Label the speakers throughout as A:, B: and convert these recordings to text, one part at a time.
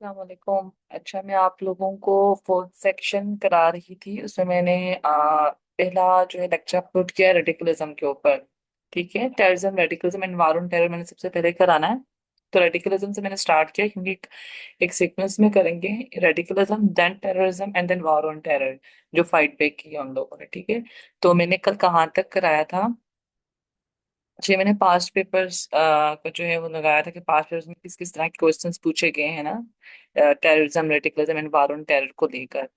A: अस्सलाम वालेकुम। अच्छा, मैं आप लोगों को फोर्थ सेक्शन करा रही थी। उसमें मैंने पहला जो है लेक्चर अपलोड किया रेडिकलिज्म के ऊपर। ठीक है, terrorism, radicalism and war on terror मैंने सबसे पहले कराना है। तो रेडिकलिज्म से मैंने स्टार्ट किया क्योंकि एक सीक्वेंस में करेंगे। Radicalism, then terrorism and then war on terror, जो फाइट बैक किया उन लोगों ने। ठीक है, तो मैंने कल कहाँ तक कराया था? जी, मैंने पास्ट पेपर्स को जो है वो लगाया था कि पास्ट पेपर्स में किस किस तरह के क्वेश्चंस पूछे गए हैं ना, terrorism, radicalism and war on terror को लेकर।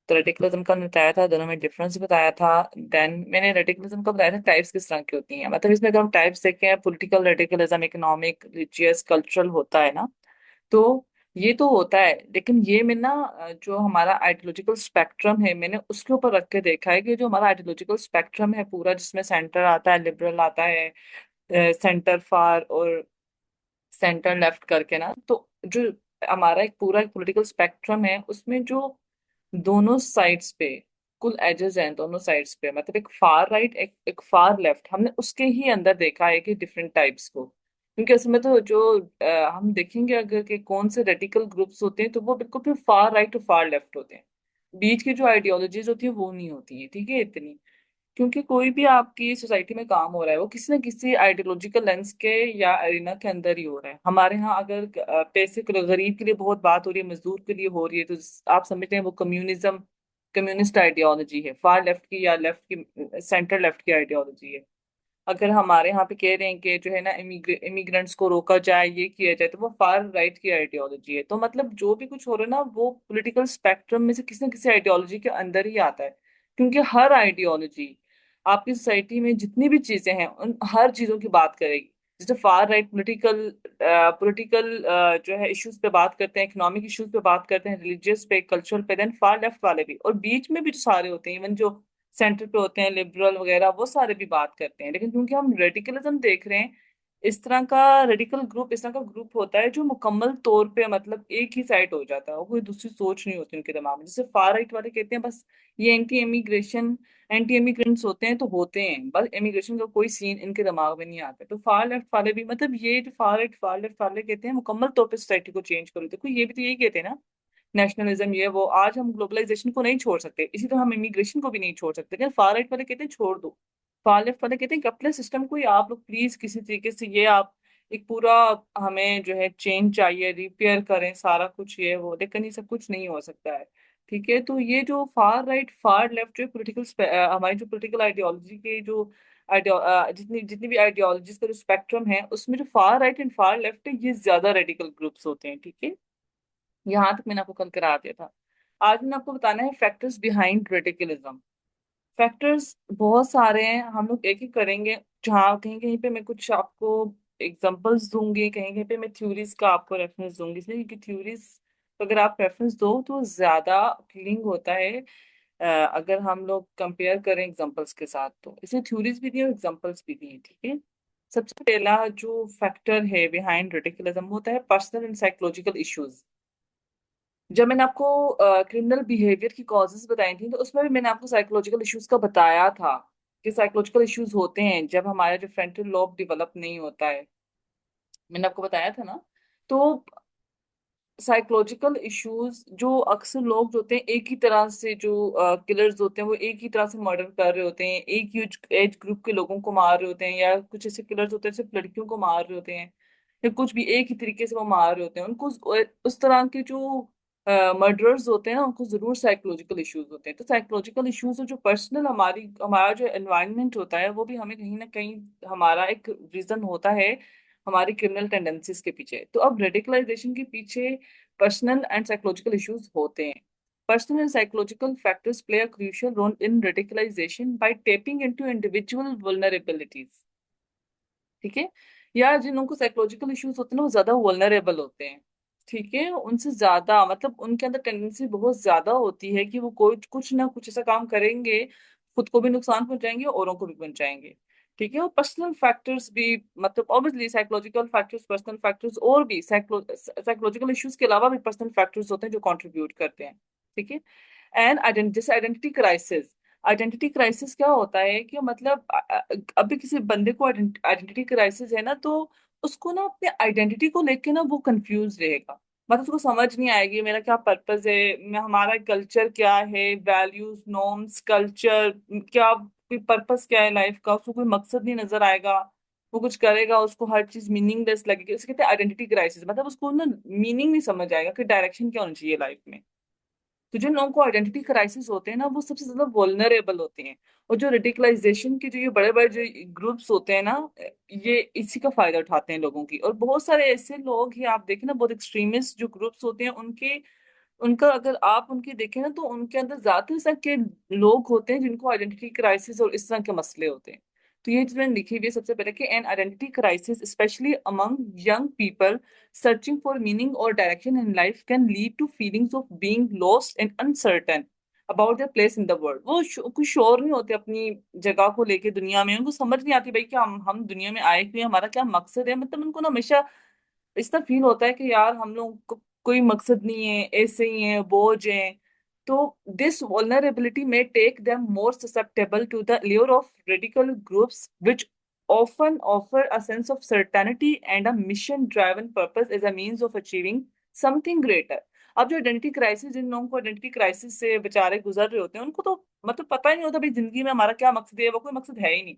A: तो रेडिकलिज्म का बताया था, दोनों में डिफरेंस बताया था। देन मैंने रेडिकलिज्म का बताया था टाइप्स किस तरह की होती हैं। मतलब इसमें अगर हम टाइप्स देखें, political radicalism, economic, religious, cultural होता है ना। तो ये तो होता है, लेकिन ये मैं ना जो हमारा आइडियोलॉजिकल स्पेक्ट्रम है, मैंने उसके ऊपर रख के देखा है कि जो हमारा आइडियोलॉजिकल स्पेक्ट्रम है पूरा, जिसमें सेंटर आता है, लिबरल आता है, सेंटर फार और सेंटर लेफ्ट करके ना, तो जो हमारा एक पूरा एक पॉलिटिकल स्पेक्ट्रम है, उसमें जो दोनों साइड्स पे कुल एजेस हैं, दोनों साइड्स पे, मतलब एक फार राइट, एक फार लेफ्ट, हमने उसके ही अंदर देखा है कि डिफरेंट टाइप्स को। क्योंकि उसमें तो जो हम देखेंगे अगर कि कौन से रेडिकल ग्रुप्स होते हैं, तो वो बिल्कुल फिर फार राइट और फार लेफ्ट होते हैं। बीच की जो आइडियोलॉजीज होती है वो नहीं होती है। ठीक है, इतनी। क्योंकि कोई भी आपकी सोसाइटी में काम हो रहा है, वो किसी न किसी आइडियोलॉजिकल लेंस के या एरिना के अंदर ही हो रहा है। हमारे यहाँ अगर पैसे के लिए, गरीब के लिए बहुत बात हो रही है, मजदूर के लिए हो रही है, तो आप समझते हैं वो कम्युनिज्म, कम्युनिस्ट आइडियोलॉजी है, फार लेफ्ट की या लेफ्ट की, सेंटर लेफ्ट की आइडियोलॉजी है। अगर हमारे यहाँ पे कह रहे हैं कि जो है ना इमिग्रेंट्स को रोका जाए, ये किया जाए, तो वो फार राइट की आइडियोलॉजी है। तो मतलब जो भी कुछ हो रहा है ना, वो पॉलिटिकल स्पेक्ट्रम में से किसी न किसी आइडियोलॉजी के अंदर ही आता है। क्योंकि हर आइडियोलॉजी आपकी सोसाइटी में जितनी भी चीजें हैं उन हर चीजों की बात करेगी। जैसे फार राइट पॉलिटिकल पॉलिटिकल जो है इश्यूज पे बात करते हैं, इकोनॉमिक इश्यूज पे बात करते हैं, रिलीजियस पे, कल्चरल पे, देन फार लेफ्ट वाले भी, और बीच में भी जो सारे होते हैं, इवन जो सेंटर पे होते हैं, लिबरल वगैरह, वो सारे भी बात करते हैं। लेकिन क्योंकि हम रेडिकलिज्म देख रहे हैं, इस तरह का रेडिकल ग्रुप, इस तरह का ग्रुप होता है जो मुकम्मल तौर पे मतलब एक ही साइड हो जाता है, वो कोई दूसरी सोच नहीं होती उनके दिमाग में। जैसे फार राइट वाले कहते हैं बस ये एंटी इमिग्रेशन, एंटी इमिग्रेंट्स होते हैं तो होते हैं, बस इमिग्रेशन का कोई सीन इनके दिमाग में नहीं आता। तो फार लेफ्ट वाले भी, मतलब ये जो फार राइट फार लेफ्ट वाले कहते हैं मुकम्मल तौर पे सोसाइटी को चेंज करो। देखो ये भी तो यही कहते हैं ना, नेशनलिज्म, ये वो। आज हम ग्लोबलाइजेशन को नहीं छोड़ सकते, इसी तरह हम इमिग्रेशन को भी नहीं छोड़ सकते, लेकिन फार राइट वाले कहते हैं छोड़ दो। फार लेफ्ट वाले कहते हैं कि अपने सिस्टम को ही आप लोग प्लीज किसी तरीके से ये आप एक पूरा, हमें जो है चेंज चाहिए, रिपेयर करें सारा कुछ, ये वो। लेकिन ये सब कुछ नहीं हो सकता है। ठीक है, तो ये जो फार राइट फार लेफ्ट जो पॉलिटिकल, हमारी जो पॉलिटिकल आइडियोलॉजी के जो जितनी जितनी भी आइडियोलॉजीज का जो स्पेक्ट्रम है, उसमें जो far right and far left है, ये ज्यादा रेडिकल ग्रुप्स होते हैं। ठीक है, यहाँ तक मैंने आपको कल करा दिया था। आज मैंने आपको बताना है फैक्टर्स बिहाइंड रेडिकलिज्म। फैक्टर्स बहुत सारे हैं, हम लोग एक एक करेंगे। जहाँ कहीं कहीं पे मैं कुछ आपको एग्जांपल्स दूंगी, कहीं कहीं पे मैं थ्योरीज का आपको रेफरेंस दूंगी, इसलिए क्योंकि थ्योरीज अगर आप रेफरेंस दो तो ज्यादा क्लिंग होता है। अगर हम लोग कंपेयर करें एग्जांपल्स के साथ, तो इसमें थ्योरीज भी दी और एग्जांपल्स भी दिए। ठीक है, सबसे पहला जो फैक्टर है बिहाइंड रेडिकलिज्म होता है पर्सनल एंड साइकोलॉजिकल इश्यूज। जब मैंने आपको क्रिमिनल बिहेवियर की कॉजेज बताई थी, तो उसमें भी मैंने आपको साइकोलॉजिकल इश्यूज का बताया था कि साइकोलॉजिकल इश्यूज होते हैं जब हमारा जो फ्रंटल लोब डेवलप नहीं होता है। मैंने आपको बताया था ना। तो साइकोलॉजिकल इश्यूज जो अक्सर लोग जो होते हैं, एक ही तरह से जो किलर्स होते हैं, वो एक ही तरह से मर्डर कर रहे होते हैं, एक ही एज ग्रुप के लोगों को मार रहे होते हैं, या कुछ ऐसे किलर्स होते हैं सिर्फ लड़कियों को मार रहे होते हैं, या कुछ भी एक ही तरीके से वो मार रहे होते हैं उनको। उस तरह के जो मर्डरर्स होते हैं ना, उनको जरूर साइकोलॉजिकल इश्यूज होते हैं। तो साइकोलॉजिकल इश्यूज और जो पर्सनल हमारा जो एनवायरनमेंट होता है, वो भी हमें कहीं ना कहीं हमारा एक रीजन होता है हमारी क्रिमिनल टेंडेंसीज के पीछे। तो अब रेडिकलाइजेशन के पीछे पर्सनल एंड साइकोलॉजिकल इश्यूज होते हैं। Personal and psychological factors play a crucial role in radicalization by tapping into individual vulnerabilities. ठीक है, या जिन लोगों को साइकोलॉजिकल इश्यूज होते हैं ना, वो ज्यादा वल्नरेबल होते हैं। ठीक है, उनसे ज्यादा मतलब उनके अंदर टेंडेंसी बहुत ज्यादा होती है कि वो कोई कुछ ना कुछ ऐसा काम करेंगे, खुद को भी नुकसान पहुंचाएंगे, औरों को भी पहुंचाएंगे। ठीक है, और पर्सनल फैक्टर्स भी, मतलब obviously psychological factors, personal factors, और भी साइकोलॉजिकल इश्यूज के अलावा भी पर्सनल फैक्टर्स होते हैं जो कंट्रीब्यूट करते हैं। ठीक है, एंड जैसे आइडेंटिटी क्राइसिस। आइडेंटिटी क्राइसिस क्या होता है कि मतलब अभी किसी बंदे को आइडेंटिटी क्राइसिस है ना, तो उसको ना अपने आइडेंटिटी को लेके ना वो कंफ्यूज रहेगा। मतलब उसको समझ नहीं आएगी मेरा क्या पर्पस है, मैं हमारा कल्चर क्या है, वैल्यूज नॉर्म्स कल्चर क्या, कोई पर्पस क्या है लाइफ का, उसको कोई मकसद नहीं नजर आएगा। वो कुछ करेगा उसको हर चीज मीनिंगलेस लगेगी, उसे कहते हैं आइडेंटिटी क्राइसिस, मतलब उसको ना मीनिंग नहीं समझ आएगा कि डायरेक्शन क्या होनी चाहिए लाइफ में। तो जिन लोगों को आइडेंटिटी क्राइसिस होते हैं ना वो सबसे ज्यादा वल्नरेबल होते हैं। और जो रेडिकलाइजेशन के जो ये बड़े बड़े जो ग्रुप्स होते हैं ना, ये इसी का फायदा उठाते हैं लोगों की। और बहुत सारे ऐसे लोग हैं आप देखें ना, बहुत एक्सट्रीमिस्ट जो ग्रुप्स होते हैं उनके, उनका अगर आप उनके देखें ना तो उनके अंदर ज्यादातर इस तरह के लोग होते हैं जिनको आइडेंटिटी क्राइसिस और इस तरह के मसले होते हैं। तो ये चीज मैंने लिखी हुई है सबसे पहले कि an identity crisis specially among young people searching for meaning or direction in life can lead to feelings of being lost and uncertain about their place in the world। वो कुछ श्योर नहीं होते अपनी जगह को लेके दुनिया में, उनको समझ नहीं आती भाई कि हम दुनिया में आए हुए हैं, हमारा क्या मकसद है। मतलब उनको ना हमेशा इस तरह फील होता है कि यार हम लोग को कोई मकसद नहीं है, ऐसे ही है, बोझ है। तो this vulnerability may take them more susceptible to the lure of radical groups which often offer a sense of certainty and a mission driven purpose as a means of achieving something greater। अब जो identity crisis, जिन लोगों को identity crisis से बेचारे गुजर रहे होते हैं उनको तो मतलब पता ही नहीं होता भाई जिंदगी में हमारा क्या मकसद है, वो कोई मकसद है ही नहीं।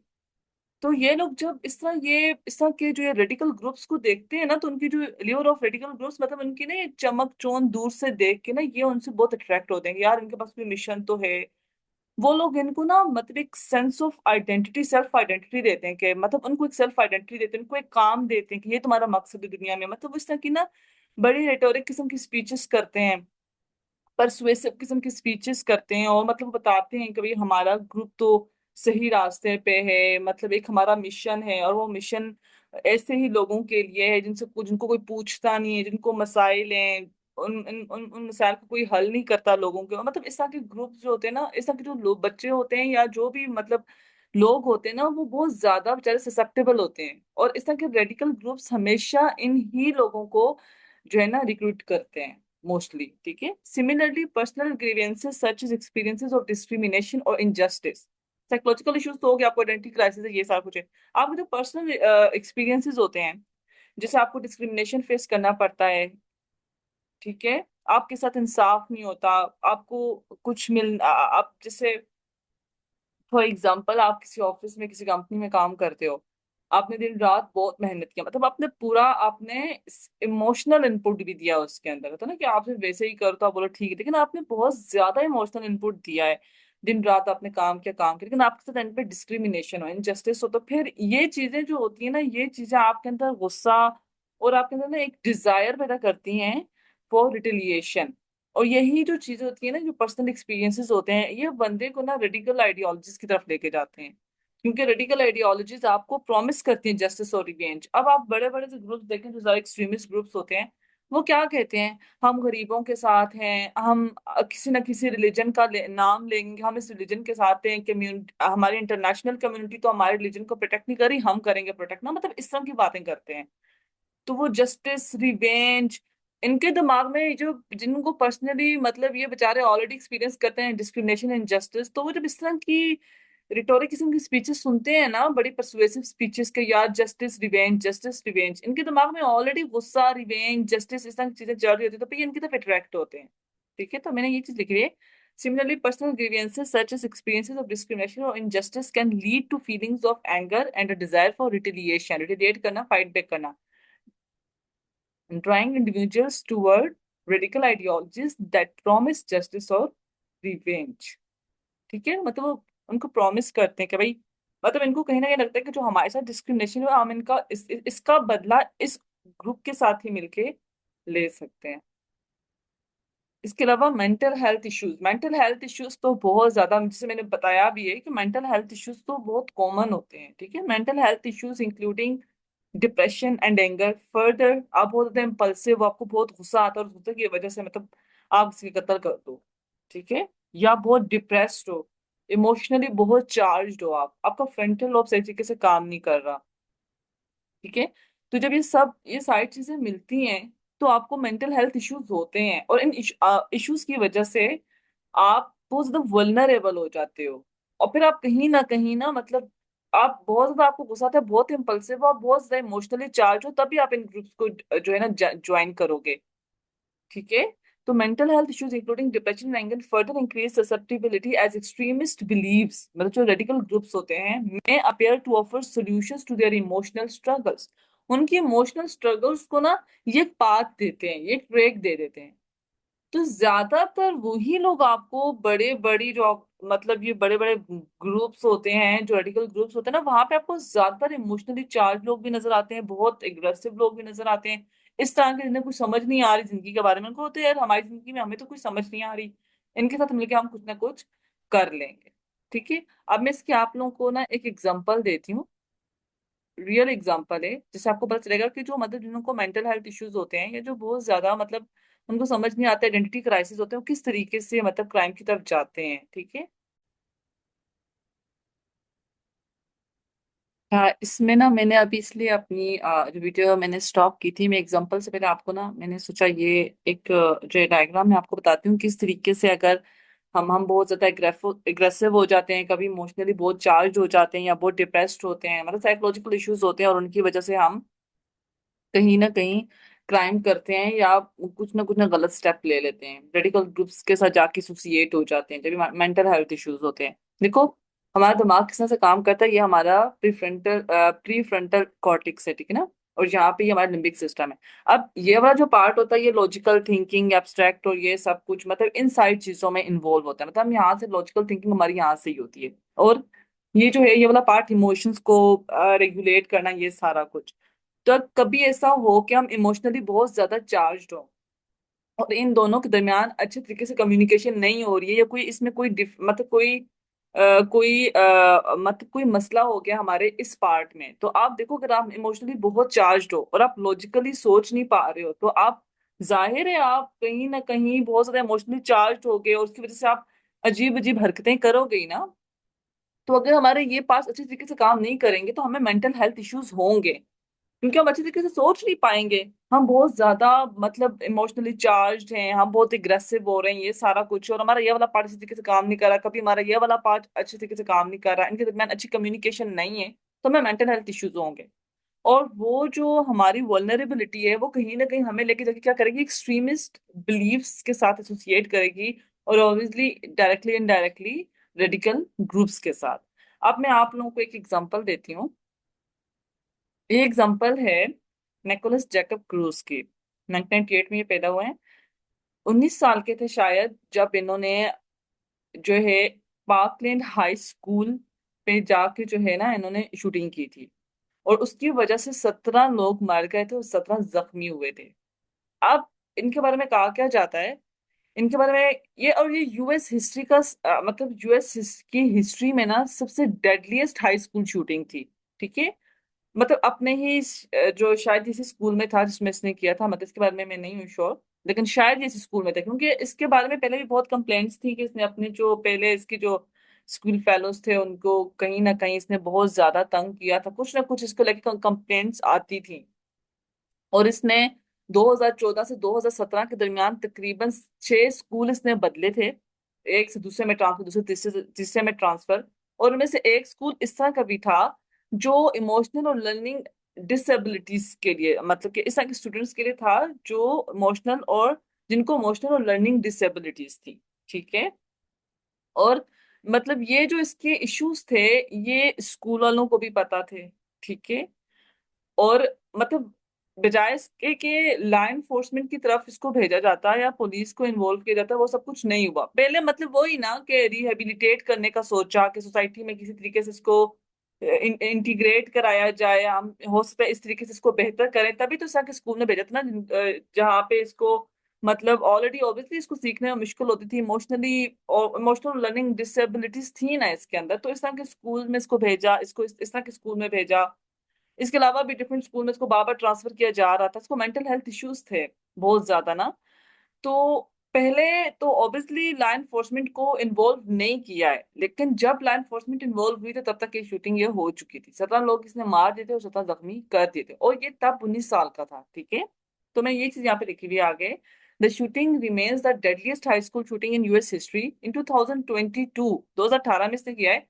A: तो ये लोग जब इस तरह के जो ये रेडिकल ग्रुप्स को देखते हैं ना, तो उनकी जो लिवर ऑफ रेडिकल ग्रुप्स, मतलब उनकी ना ये चमक चौंध दूर से देख के ना ये उनसे बहुत अट्रैक्ट होते हैं कि यार इनके पास कोई मिशन तो है। वो लोग इनको ना मतलब एक sense of identity, self identity देते हैं कि मतलब उनको एक सेल्फ आइडेंटिटी देते हैं, उनको एक काम देते हैं कि ये तुम्हारा मकसद है दुनिया में। मतलब वो इस तरह की ना बड़ी रेटोरिक किस्म की स्पीचेस करते हैं, परसुएसिव किस्म की स्पीचेस करते हैं, और मतलब बताते हैं कि भाई हमारा ग्रुप तो सही रास्ते पे है, मतलब एक हमारा मिशन है, और वो मिशन ऐसे ही लोगों के लिए है जिनसे जिनको कोई पूछता नहीं है, जिनको मसाइल हैं, उन मसाइल को कोई हल नहीं करता लोगों के। मतलब इस तरह के ग्रुप जो होते हैं ना, इस तरह के जो लोग बच्चे होते हैं या जो भी मतलब लोग होते हैं ना, वो बहुत ज्यादा बेचारे ससेप्टेबल होते हैं। और इस तरह के रेडिकल ग्रुप्स हमेशा इन ही लोगों को जो है ना रिक्रूट करते हैं मोस्टली। ठीक है, similarly personal grievances such as experiences of discrimination और इनजस्टिस, साइकोलॉजिकल इश्यूज तो हो गया, आपको आइडेंटिटी क्राइसिस है, ये सारा कुछ है। आपके जो पर्सनल एक्सपीरियंसेस होते हैं, जैसे आपको डिस्क्रिमिनेशन फेस करना पड़ता है, ठीक है, आपके साथ इंसाफ नहीं होता, आपको कुछ आप जैसे फॉर एग्जाम्पल आप किसी ऑफिस में किसी कंपनी में काम करते हो, आपने दिन रात बहुत मेहनत किया, मतलब आपने पूरा आपने इमोशनल इनपुट भी दिया उसके अंदर, होता है ना कि आप सिर्फ वैसे ही करो तो आप बोलो ठीक है, लेकिन आपने बहुत ज्यादा इमोशनल इनपुट दिया है, दिन रात आपने काम किया, लेकिन आपके साथ एंड पे डिस्क्रिमिनेशन हो, इनजस्टिस हो, तो फिर ये चीजें जो होती है ना, ये चीजें आपके अंदर गुस्सा और आपके अंदर ना एक डिजायर पैदा करती हैं फॉर रिटिलिएशन। और यही जो चीजें होती है ना, जो पर्सनल एक्सपीरियंसेस होते हैं, ये बंदे को ना रेडिकल आइडियोलॉजीज की तरफ लेके जाते हैं। क्योंकि रेडिकल आइडियोलॉजीज आपको प्रॉमिस करती हैं जस्टिस और रिवेंज। अब आप बड़े बड़े जो ग्रुप्स देखें, जो ज्यादा एक्सट्रीमिस्ट ग्रुप्स होते हैं, वो क्या कहते हैं, हम गरीबों के साथ हैं, हम किसी ना किसी रिलीजन का नाम लेंगे, हम इस रिलीजन के साथ हैं, कम्युनिटी हमारी इंटरनेशनल कम्युनिटी तो हमारे रिलीजन को प्रोटेक्ट नहीं करी, हम करेंगे प्रोटेक्ट ना, मतलब इस तरह की बातें करते हैं। तो वो जस्टिस रिवेंज, इनके दिमाग में जो जिनको पर्सनली मतलब ये बेचारे ऑलरेडी एक्सपीरियंस करते हैं डिस्क्रिमिनेशन एंड जस्टिस, तो वो जब इस तरह की रिटोरिक किस्म की स्पीचेस सुनते हैं ना, बड़ी परसुएसिव स्पीचेस के, यार जस्टिस रिवेंज, इनके दिमाग में ऑलरेडी गुस्सा रिवेंज जस्टिस इस तरह की चीजें चल रही होती है, तो फिर ये इनकी तरफ अट्रैक्ट होते हैं। ठीक है, तो मैंने ये चीज लिखी है। Similarly, personal grievances such as experiences of discrimination or injustice can lead to feelings of anger and a desire for retaliation, retaliate करना, fight back करना, drawing individuals toward radical ideologies that promise justice or revenge। ठीक है, मतलब वो उनको promise करते हैं कि भाई, मतलब इनको कहीं ना कहीं लगता है कि जो हमारे साथ डिस्क्रिमिनेशन है हम इनका इसका बदला इस ग्रुप के साथ ही मिलके ले सकते हैं। इसके अलावा मेंटल हेल्थ इश्यूज तो बहुत ज्यादा, जैसे मैंने बताया भी है कि मेंटल हेल्थ इश्यूज तो बहुत कॉमन होते हैं। ठीक है, mental health issues including depression and anger, further आप बहुत ज्यादा इम्पल्सिव, आपको बहुत गुस्सा आता है और गुस्से की वजह से मतलब आप किसी का कत्ल कर दो। ठीक है, या बहुत डिप्रेस्ड हो, इमोशनली बहुत चार्ज्ड हो, आप आपका फ्रंटल लोब सही तरीके से काम नहीं कर रहा। ठीक है, तो जब ये सारी चीजें मिलती हैं तो आपको मेंटल हेल्थ इश्यूज होते हैं, और इन इश्यूज की वजह से आप बहुत ज्यादा वल्नरेबल हो जाते हो। और फिर आप कहीं ना मतलब आप बहुत ज्यादा, आपको गुस्सा आता है, बहुत इम्पल्सिव हो, आप बहुत ज्यादा इमोशनली चार्ज हो, तभी आप इन ग्रुप्स को जो है ना ज्वाइन करोगे। ठीक है। तो mental health issues including depression and further increase susceptibility as extremist beliefs, मतलब जो रेडिकल ग्रुप्स होते हैं, may appear to offer solutions to their emotional struggles. उनकी इमोशनल स्ट्रगल्स को ना ये एक पाथ देते हैं, ये एक ट्रैक दे देते हैं। तो ज्यादातर वही लोग आपको बड़े बड़ी जो मतलब ये बड़े बड़े ग्रुप्स होते हैं, जो रेडिकल ग्रुप्स होते हैं ना, वहां पे आपको ज्यादातर इमोशनली चार्ज लोग भी नजर आते हैं, बहुत एग्रेसिव लोग भी नजर आते हैं, इस तरह के जिन्हें कुछ समझ नहीं आ रही जिंदगी के बारे में। उनको होते हैं यार हमारी जिंदगी में हमें तो कुछ समझ नहीं आ रही, इनके साथ मिलकर हम कुछ ना कुछ कर लेंगे। ठीक है। अब मैं इसकी आप लोगों को ना एक एग्जांपल देती हूँ, रियल एग्जांपल है, जिससे आपको पता चलेगा कि जो मतलब जिनको मेंटल हेल्थ इश्यूज होते हैं या जो बहुत ज्यादा मतलब उनको समझ नहीं आता, आइडेंटिटी क्राइसिस होते हैं, वो किस तरीके से मतलब क्राइम की तरफ जाते हैं। ठीक है। हाँ, इसमें ना मैंने अभी इसलिए अपनी जो वीडियो मैंने स्टॉप की थी, मैं एग्जांपल से पहले आपको ना मैंने सोचा ये एक जो डायग्राम मैं आपको बताती हूँ किस तरीके से अगर हम बहुत ज्यादा एग्रेसिव हो जाते हैं, कभी इमोशनली बहुत चार्ज हो जाते हैं या बहुत डिप्रेस्ड होते हैं, मतलब साइकोलॉजिकल इश्यूज होते हैं, और उनकी वजह से हम कहीं ना कहीं क्राइम करते हैं या कुछ ना गलत स्टेप ले लेते हैं, रेडिकल ग्रुप्स के साथ जाके एसोसिएट हो जाते हैं जब मेंटल हेल्थ इश्यूज होते हैं। देखो, हमारा दिमाग किस तरह से काम करता है, ये हमारा प्री फ्रंटल कॉर्टेक्स है, ठीक है ना, और यहाँ पे ये हमारा लिम्बिक सिस्टम है। अब ये वाला जो पार्ट होता है ये लॉजिकल थिंकिंग, एब्स्ट्रैक्ट और ये सब कुछ मतलब इन सारी चीजों में इन्वॉल्व होता है, मतलब हम यहाँ से लॉजिकल थिंकिंग हमारी यहाँ से ही होती है। और ये जो है ये वाला पार्ट इमोशंस को रेगुलेट करना, ये सारा कुछ। तो कभी ऐसा हो कि हम इमोशनली बहुत ज्यादा चार्ज्ड हो और इन दोनों के दरमियान अच्छे तरीके से कम्युनिकेशन नहीं हो रही है, या कोई इसमें कोई मतलब कोई मसला हो गया हमारे इस पार्ट में, तो आप देखो अगर आप इमोशनली बहुत चार्ज्ड हो और आप लॉजिकली सोच नहीं पा रहे हो, तो आप जाहिर है आप कहीं ना कहीं बहुत ज्यादा इमोशनली चार्ज्ड हो गए और उसकी वजह से आप अजीब अजीब हरकतें करोगे ही ना। तो अगर हमारे ये पास अच्छे तरीके से काम नहीं करेंगे तो हमें मेंटल हेल्थ इश्यूज होंगे, क्योंकि हम अच्छे तरीके से सोच नहीं पाएंगे। हम बहुत ज्यादा मतलब इमोशनली चार्ज्ड हैं, हम बहुत एग्रेसिव हो रहे हैं, ये सारा कुछ, और हमारा ये वाला पार्ट अच्छे तरीके से काम नहीं कर रहा, कभी हमारा ये वाला पार्ट अच्छे तरीके से काम नहीं कर रहा, इनके दरमियान अच्छी कम्युनिकेशन नहीं है, तो हमें मेंटल हेल्थ इश्यूज होंगे। और वो जो हमारी वल्नरेबिलिटी है वो कहीं ना कहीं हमें लेके जाके क्या करेगी, एक्सट्रीमिस्ट बिलीव्स के साथ एसोसिएट करेगी, और obviously directly indirectly radical groups के साथ। अब मैं आप लोगों को एक एग्जांपल देती हूँ। ये एग्जांपल है निकोलस जैकब क्रूज की। 1998 में ये पैदा हुए हैं, 19 साल के थे शायद जब इन्होंने जो है पार्कलैंड हाई स्कूल पे जाके जो है ना इन्होंने शूटिंग की थी, और उसकी वजह से 17 लोग मर गए थे और 17 जख्मी हुए थे। अब इनके बारे में कहा क्या जाता है, इनके बारे में ये यूएस हिस्ट्री का मतलब यूएस की हिस्ट्री में ना सबसे डेडलीस्ट हाई स्कूल शूटिंग थी। ठीक है। मतलब अपने ही जो शायद इसी स्कूल में था जिसमें इसने किया था, मतलब इसके बारे में मैं नहीं हूँ श्योर, लेकिन शायद ये इसी स्कूल में था, क्योंकि इसके बारे में पहले भी बहुत कंप्लेंट्स थी कि इसने अपने जो पहले इसकी जो स्कूल फेलोज थे उनको कहीं ना कहीं इसने बहुत ज्यादा तंग किया था, कुछ ना कुछ इसको लेकर कंप्लेंट्स आती थी। और इसने 2014 से 2017 के दरमियान तकरीबन 6 स्कूल इसने बदले थे, एक से दूसरे में ट्रांसफर, दूसरे तीसरे तीसरे में ट्रांसफर। और उनमें से एक स्कूल इस तरह का भी था जो इमोशनल और लर्निंग डिसेबिलिटीज के लिए, मतलब कि इस तरह के स्टूडेंट्स के लिए था जो इमोशनल और जिनको इमोशनल और लर्निंग डिसेबिलिटीज थी। ठीक है। और मतलब ये जो इसके इश्यूज थे ये स्कूल वालों को भी पता थे। ठीक है। और मतलब बजाय इसके कि लॉ एनफोर्समेंट की तरफ इसको भेजा जाता या पुलिस को इन्वॉल्व किया जाता, वो सब कुछ नहीं हुआ। पहले मतलब वही ना कि रिहेबिलिटेट करने का सोचा कि सोसाइटी में किसी तरीके से इसको इंटीग्रेट कराया जाए, हम हो सकता है इस तरीके से इसको बेहतर करें, तभी तो सर स्कूल में भेजा था ना जहाँ पे इसको मतलब ऑलरेडी ऑब्वियसली इसको सीखने में मुश्किल होती थी, इमोशनली और इमोशनल लर्निंग डिसेबिलिटीज थी ना इसके अंदर, तो इस तरह के स्कूल में इसको भेजा, इसको इस तरह के स्कूल में भेजा। इसके अलावा भी डिफरेंट स्कूल में इसको बार बार ट्रांसफर किया जा रहा था, इसको मेंटल हेल्थ इश्यूज थे बहुत ज्यादा ना। तो पहले तो ऑब्वियसली लॉ एनफोर्समेंट को इन्वॉल्व नहीं किया है, लेकिन जब लॉ एनफोर्समेंट इन्वॉल्व हुई थी तब तक ये शूटिंग ये हो चुकी थी, 17 लोग इसने मार दिए थे और 17 जख्मी कर दिए थे, और ये तब 19 साल का था। ठीक है। तो मैं ये चीज यहाँ पे लिखी हुई है आगे। The shooting remains the deadliest high school shooting in US history in 2022, 2018 में इसने किया है।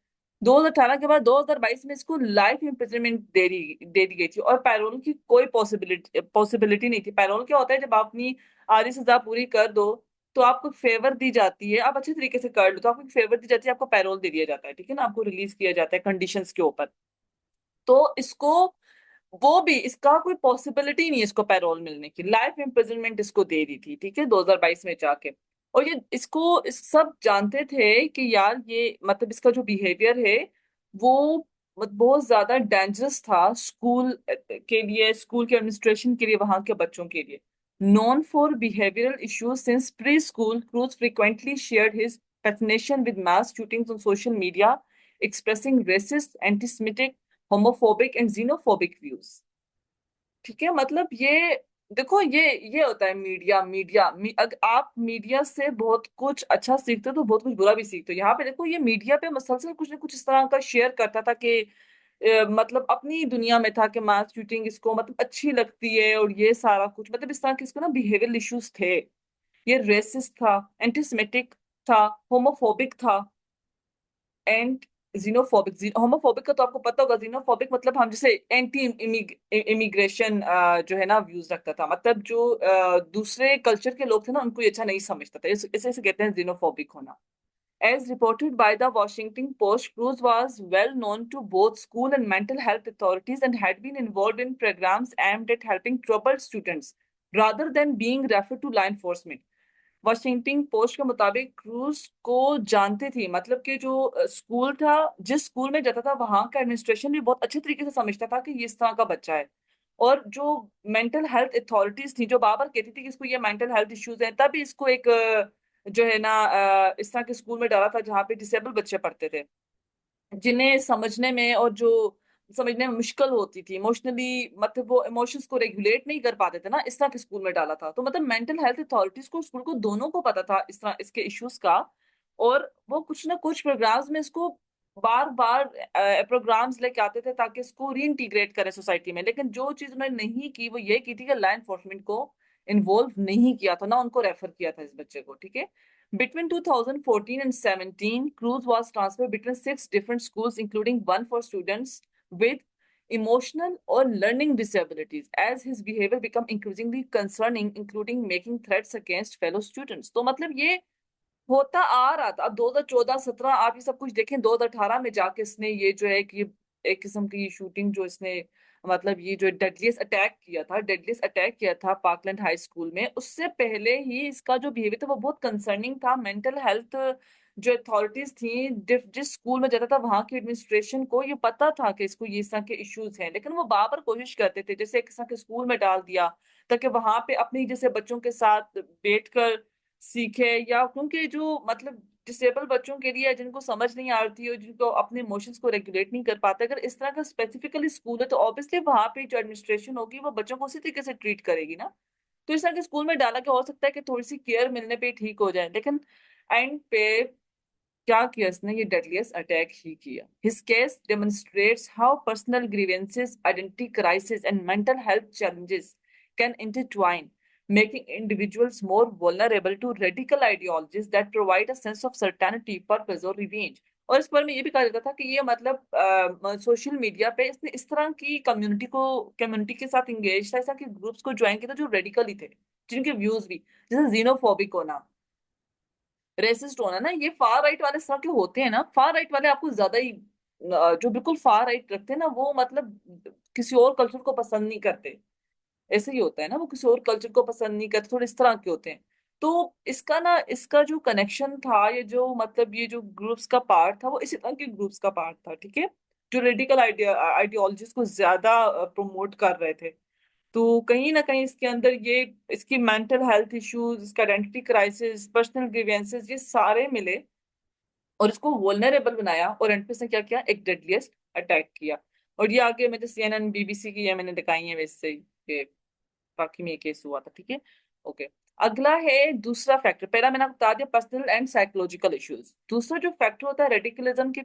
A: 2018 के बाद 2022 में इसको लाइफ इम्प्रिजनमेंट दे दी गई थी, और पैरोल की कोई पॉसिबिलिटी नहीं थी। पैरोल क्या होता है, जब आप अपनी आधी सजा पूरी कर दो तो आपको फेवर दी जाती है, आप अच्छे तरीके से कर लो तो आपको फेवर दी जाती है, आपको पैरोल दे दिया जाता है, ठीक है ना, आपको रिलीज किया जाता है कंडीशंस के ऊपर। तो इसको, वो भी इसका कोई पॉसिबिलिटी नहीं है इसको पैरोल मिलने की, लाइफ इम्प्रिजनमेंट इसको दे दी थी, ठीक है, 2022 में जाके। और ये इसको इस सब जानते थे कि यार ये मतलब इसका जो बिहेवियर है वो बहुत ज्यादा डेंजरस था स्कूल के लिए, स्कूल के एडमिनिस्ट्रेशन के लिए, वहां के बच्चों के लिए। Known for behavioural issues since pre school, cruise frequently shared his fascination with mass shootings on social media, expressing racist, anti-Semitic, homophobic and xenophobic views। ठीक है, मतलब ये देखो, ये होता है अगर आप मीडिया से बहुत कुछ अच्छा सीखते हो तो बहुत कुछ बुरा भी सीखते हो। यहाँ पे देखो, ये मीडिया पे मसलसल कुछ ना कुछ इस तरह का शेयर करता था कि मतलब अपनी दुनिया में था कि मास शूटिंग इसको मतलब अच्छी लगती है, और ये सारा कुछ मतलब इस तरह के इसको ना बिहेवियरल इश्यूज थे। ये रेसिस्ट था, एंटीसेमेटिक था, होमोफोबिक था, एंड जीनोफोबिक। होमोफोबिक का तो आपको पता होगा, जीनोफोबिक मतलब हम जैसे एंटी इमिग्रेशन जो है ना व्यूज रखता था, मतलब जो दूसरे कल्चर के लोग थे ना उनको ये अच्छा नहीं समझता था, इसे इसे कहते हैं जीनोफोबिक होना। As reported by the Washington Post, Cruz was well known to both school and mental health authorities and had been involved in programs aimed at helping troubled students rather than being referred to law enforcement। Washington post के मुताबिक cruise को जानते थे, मतलब कि जो school था, जिस स्कूल में जाता था वहां का एडमिनिस्ट्रेशन भी बहुत अच्छे तरीके से समझता था कि ये इस तरह का बच्चा है। और जो मेंटल हेल्थ अथॉरिटीज थी जो बार बार कहती थी कि इसको ये मेंटल हेल्थ इश्यूज हैं, तभी इसको एक जो है ना इस तरह के स्कूल में डाला था जहाँ पे डिसेबल बच्चे पढ़ते थे, जिन्हें समझने में और जो समझने में मुश्किल होती थी इमोशनली, मतलब वो इमोशंस को रेगुलेट नहीं कर पाते थे ना, इस तरह के स्कूल में डाला था। तो मतलब मेंटल हेल्थ अथॉरिटीज को, स्कूल को, दोनों को पता था इस तरह इसके इश्यूज का। और वो कुछ ना कुछ प्रोग्राम्स में इसको बार बार प्रोग्राम्स लेके आते थे ताकि इसको रीइंटीग्रेट करें सोसाइटी में। लेकिन जो चीज उन्होंने नहीं की वो ये की थी कि लॉ एनफोर्समेंट को इन्वॉल्व नहीं किया था, ना उनको रेफर किया था इस बच्चे को, ठीक है। Between 2014 and 17, Cruz was transferred between six different schools, including one for students with emotional or learning disabilities, as his behavior became increasingly concerning, including making threats against fellow students। तो मतलब ये होता आ रहा था। अब 2014 17 आप ये सब कुछ देखें, 2018 में जाके इसने ये जो है कि एक किस्म की शूटिंग जो इसने मतलब ये जो डेडलिएस्ट अटैक किया था पार्कलैंड हाई स्कूल में, उससे पहले ही इसका जो बिहेवियर था वो बहुत कंसर्निंग था। मेंटल हेल्थ जो अथॉरिटीज थी जिस स्कूल में जाता था वहां की एडमिनिस्ट्रेशन को ये पता था कि इसको ये इस तरह के इश्यूज हैं, लेकिन वो बार बार कोशिश करते थे जैसे एक तरह के स्कूल में डाल दिया ताकि वहां पे अपनी जैसे बच्चों के साथ बैठकर सीखे, या क्योंकि जो मतलब डिसेबल बच्चों के लिए जिनको समझ नहीं आती और जिनको अपने इमोशंस को रेगुलेट नहीं कर पाते, अगर इस तरह का स्पेसिफिकली स्कूल है तो ऑब्वियसली वहां पे जो एडमिनिस्ट्रेशन होगी वो बच्चों को उसी तरीके से ट्रीट करेगी ना। तो इस तरह के स्कूल में डाला के हो सकता है कि थोड़ी सी केयर मिलने पे ठीक हो जाए, लेकिन एंड पे क्या किया इसने, ये डेडलिएस्ट अटैक ही किया। His case demonstrates how personal grievances, identity crisis and mental health challenges can intertwine, making individuals more vulnerable to radical ideologies that provide a sense of certainty, purpose or revenge। और इस पर में ये भी कहा जाता था कि ये मतलब सोशल मीडिया पे इसने इस तरह की कम्युनिटी के साथ इंगेज था, इस तरह के ग्रुप्स को ज्वाइन किया था जो रेडिकल ही थे, जिनके व्यूज भी जैसे जीनोफोबिक होना, रेसिस्ट होना ना, ये फार राइट वाले इस तरह के होते हैं ना। फार राइट वाले आपको ज्यादा ही जो बिल्कुल फार राइट रखते हैं ना वो मतलब किसी और कल्चर को पसंद नहीं करते। ऐसे ही होता है ना, वो किसी और कल्चर को पसंद नहीं करते, थोड़े इस तरह के होते हैं। तो इसका ना, इसका जो कनेक्शन था, ये जो मतलब ये जो ग्रुप्स का पार्ट था वो इसी तरह के ग्रुप्स का पार्ट था, ठीक है, जो रेडिकल आइडियोलॉजीज को ज्यादा प्रमोट कर रहे थे। तो कहीं ना कहीं इसके अंदर ये इसकी मेंटल हेल्थ इश्यूज, इसका आइडेंटिटी क्राइसिस, पर्सनल ग्रीवेंसेस, ये सारे मिले और इसको वल्नरेबल बनाया, और एंड पे इसने क्या किया, एक डेडलिएस्ट अटैक किया। और ये आगे मैं जो CNN BBC की ये मैंने दिखाई है वैसे ही कि बाकी में ये केस हुआ था, ठीक है। ओके, अगला है दूसरा फैक्टर। पहला मैंने आपको बता दिया पर्सनल एंड साइकोलॉजिकल इश्यूज। दूसरा जो फैक्टर होता है रेडिकलिज्म के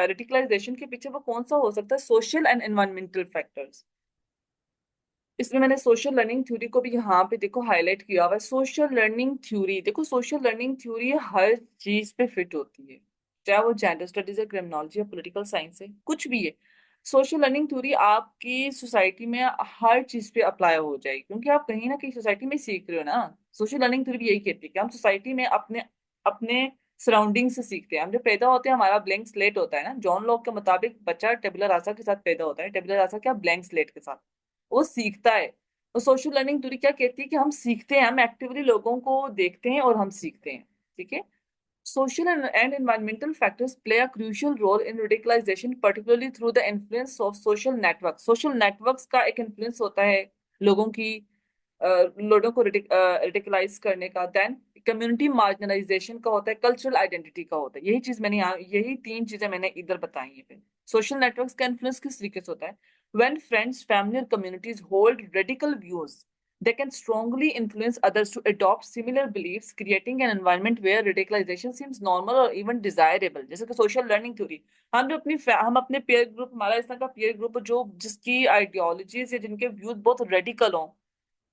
A: रेडिकलाइजेशन के पीछे, वो कौन सा हो सकता है, सोशल एंड एनवायरमेंटल फैक्टर्स। इसमें मैंने सोशल लर्निंग थ्योरी को भी यहाँ पे देखो हाईलाइट किया हुआ है। सोशल लर्निंग थ्योरी, देखो सोशल लर्निंग थ्योरी हर चीज पे फिट होती है, चाहे वो जेंडर स्टडीज है, क्रिमिनोलॉजी है, पॉलिटिकल साइंस है, कुछ भी है। सोशल लर्निंग थ्योरी आपकी सोसाइटी में हर चीज पे अप्लाई हो जाएगी, क्योंकि आप कहीं ना कहीं सोसाइटी में सीख रहे हो ना। सोशल लर्निंग थ्योरी भी यही कहती है कि हम सोसाइटी में अपने अपने सराउंडिंग से सीखते हैं। हम जब पैदा होते हैं हमारा ब्लैंक स्लेट होता है ना, जॉन लॉक के मुताबिक बच्चा टेबुलर रासा के साथ पैदा होता है, टेबुलर रासा क्या, ब्लैंक स्लेट के साथ वो सीखता है। तो सोशल लर्निंग थ्योरी क्या कहती है कि हम सीखते हैं, हम एक्टिवली लोगों को देखते हैं और हम सीखते हैं। ठीक है। Social and environmental factors play a crucial role in radicalization, particularly through the influence of social networks. Social networks का एक influence होता है लोगों की लोगों को रेडिकलाइज करने का। देन कम्युनिटी मार्जिनलाइजेशन का होता है, कल्चरल आइडेंटिटी का होता है। यही चीज मैंने यहाँ, यही तीन चीजें मैंने इधर बताई है। सोशल नेटवर्क्स का इन्फ्लुएंस किस तरीके से होता है? When friends, family, or communities hold radical views, they can strongly influence others to adopt similar beliefs, creating an environment where radicalization seems normal or even desirable. जैसे कि सोशल लर्निंग थ्योरी, हम अपने peer group, हमारा इस तरह का peer group जो जिसकी आइडियोलॉजीज या जिनके व्यूज बहुत रेडिकल हों,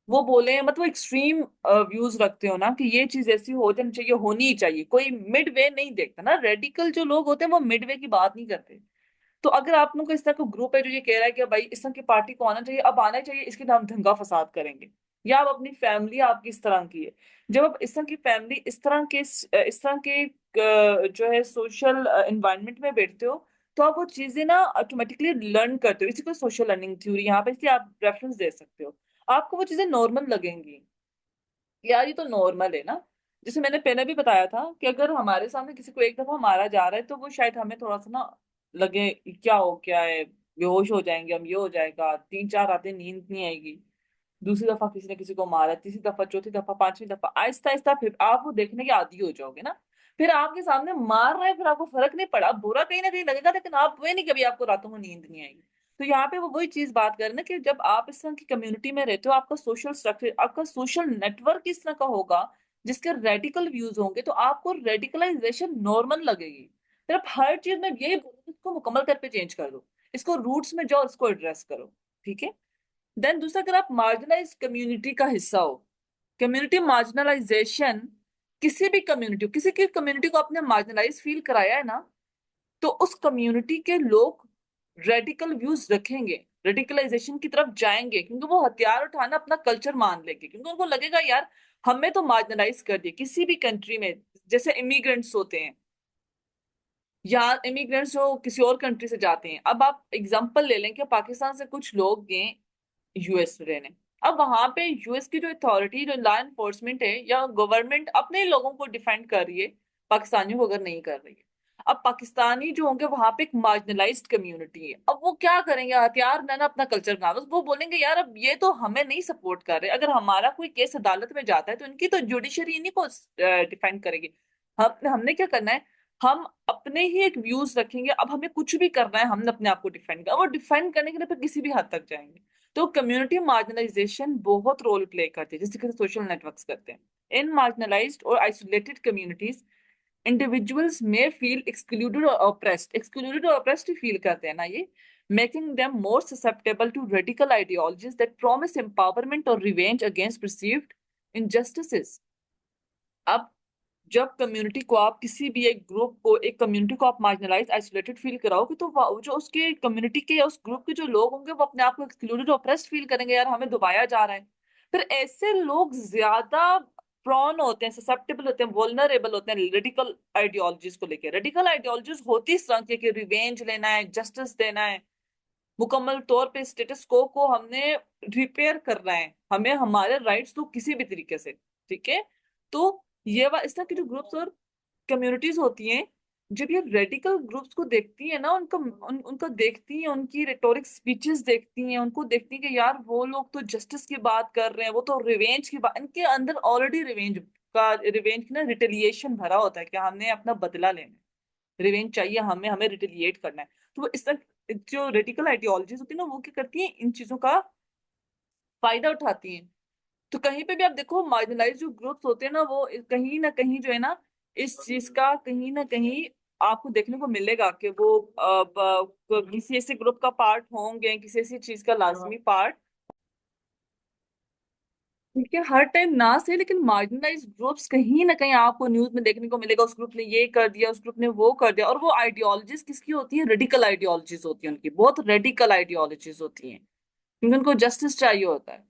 A: वो बोले मतलब एक्सट्रीम व्यूज रखते हो ना कि ये चीज ऐसी हो जानी चाहिए, होनी ही चाहिए, कोई मिड वे नहीं देखता ना। रेडिकल जो लोग होते हैं वो मिड वे की बात नहीं करते। तो अगर आप लोगों को इस तरह का ग्रुप है जो ये कह रहा है कि भाई इस तरह की पार्टी को आना चाहिए, अब आना चाहिए, इसके नाम दंगा फसाद करेंगे, या आप अपनी फैमिली आपकी इस तरह की है, जब आप इस तरह की फैमिली इस तरह के जो है सोशल एनवायरनमेंट में बैठते हो, तो आप वो चीजें ना ऑटोमेटिकली लर्न करते हो। इसी को सोशल लर्निंग थ्योरी यहाँ पे इसलिए आप रेफरेंस दे सकते हो। आपको वो चीजें नॉर्मल लगेंगी, यार ये तो नॉर्मल है ना। जैसे मैंने पहले भी बताया था कि अगर हमारे सामने किसी को एक दफा मारा जा रहा है तो वो शायद हमें थोड़ा सा ना लगे क्या हो क्या है, बेहोश हो जाएंगे हम, ये हो जाएगा, 3-4 रातें नींद नहीं आएगी। दूसरी दफा किसी ने किसी को मारा, तीसरी दफा, चौथी दफा, पांचवी दफा, आहिस्ता आहिस्ता फिर आप वो देखने के आदी हो जाओगे ना। फिर आपके सामने मार रहा है, फिर आपको फर्क नहीं पड़ा, बुरा कहीं ना कहीं लगेगा, लेकिन आप वो नहीं, कभी आपको रातों में नींद नहीं आएगी। तो यहाँ पे वो वही चीज बात कर रहे हैं ना कि जब आप इस तरह की कम्युनिटी में रहते हो, आपका सोशल स्ट्रक्चर, आपका सोशल नेटवर्क इस तरह का होगा जिसके रेडिकल व्यूज होंगे, तो आपको रेडिकलाइजेशन नॉर्मल लगेगी। फिर आप हर चीज में यही बोलोगे इसको मुकम्मल तौर पे चेंज कर दो, इसको रूट्स में जाओ, इसको एड्रेस करो। ठीक है। देन दूसरा, अगर आप मार्जिनलाइज कम्युनिटी का हिस्सा हो, कम्युनिटी मार्जिनलाइजेशन, किसी भी कम्युनिटी, किसी की कम्युनिटी को आपने मार्जिनलाइज फील कराया है ना, तो उस कम्युनिटी के लोग रेडिकल व्यूज रखेंगे, रेडिकलाइजेशन की तरफ जाएंगे, क्योंकि वो हथियार उठाना अपना कल्चर मान लेंगे, क्योंकि उनको लगेगा यार हमें तो मार्जिनलाइज कर दिया किसी भी कंट्री में। जैसे इमिग्रेंट्स होते हैं, या इमिग्रेंट्स जो किसी और कंट्री से जाते हैं, अब आप एग्जांपल ले लें कि पाकिस्तान से कुछ लोग गए यूएस रहने। अब वहां पे यूएस की जो अथॉरिटी, जो लॉ एनफोर्समेंट है या गवर्नमेंट अपने लोगों को डिफेंड कर रही है, पाकिस्तानियों को अगर नहीं कर रही है। अब पाकिस्तानी जो होंगे वहां पे एक मार्जिनलाइज्ड कम्युनिटी है, अब वो क्या करेंगे, हथियार ना ना अपना कल्चर बना दो, वो बोलेंगे यार अब ये तो हमें नहीं सपोर्ट कर रहे, अगर हमारा कोई केस अदालत में जाता है तो इनकी तो जुडिशरी इन्हीं को डिफेंड करेगी। हम हमने क्या करना है, हम अपने ही एक व्यूज रखेंगे, अब हमें कुछ भी करना है हमने अपने आप को डिफेंड करना, वो डिफेंड करने के लिए फिर किसी भी हद तक जाएंगे। तो कम्युनिटी मार्जिनलाइजेशन बहुत रोल प्ले करती है, जिस तरह से सोशल नेटवर्क्स करते हैं। इन मार्जिनलाइज्ड और isolated communities, individuals may feel excluded और ऑप्रेस्ड, एक्सक्लूडेड और ऑप्रेस्ड फील करते हैं ना ये, making them more susceptible to radical ideologies that promise empowerment और रिवेंज अगेंस्ट परसीव्ड इनजस्टिसेस। अब जब कम्युनिटी को आप, किसी भी एक ग्रुप को, एक कम्युनिटी को आप मार्जिनलाइज आइसोलेटेड फील कराओगे, तो जो उसके कम्युनिटी के या उस ग्रुप के जो लोग होंगे वो अपने आप को एक्सक्लूडेड ऑप्रेस्ड फील करेंगे, यार हमें दबाया जा रहा है। फिर ऐसे लोग ज्यादा प्रॉन होते हैं, ससेप्टेबल होते हैं, वल्नरेबल होते हैं रेडिकल आइडियोलॉजीज को लेकर। रेडिकल आइडियोलॉजीज होती इस तरह की कि रिवेंज लेना है, जस्टिस देना है, मुकम्मल तौर पे स्टेटस को हमने रिपेयर करना है, हमें हमारे राइट्स तो किसी भी तरीके से। ठीक है। तो इस तरह की जो ग्रुप्स और कम्युनिटीज होती हैं, जब ये रेडिकल ग्रुप्स को देखती है ना, उनको देखती है, उनकी रेटोरिक स्पीचेस देखती हैं, उनको देखती है कि यार वो लोग तो जस्टिस की बात कर रहे हैं, वो तो रिवेंज की बात, इनके अंदर ऑलरेडी रिवेंज की ना रिटेलिएशन भरा होता है कि हमने अपना बदला लेना है, रिवेंज चाहिए हमें, हमें रिटेलिएट करना है। तो वो इस तरह जो रेडिकल आइडियोलॉजीज होती है ना, वो क्या करती है, इन चीजों का फायदा उठाती हैं। तो कहीं पे भी आप देखो मार्जिनलाइज जो ग्रुप्स होते हैं ना, वो कहीं ना कहीं जो है ना, इस चीज का कहीं ना कहीं आपको देखने को मिलेगा कि वो किसी ऐसे ग्रुप का पार्ट होंगे, किसी ऐसी चीज का लाजमी पार्ट ठीक है, हर टाइम ना से, लेकिन मार्जिनलाइज ग्रुप्स कहीं ना कहीं आपको न्यूज में देखने को मिलेगा, उस ग्रुप ने ये कर दिया, उस ग्रुप ने वो कर दिया। और वो आइडियोलॉजीज किसकी होती है? रेडिकल आइडियोलॉजीज होती है उनकी, बहुत रेडिकल आइडियोलॉजीज होती हैं। क्योंकि उनको जस्टिस चाहिए होता है,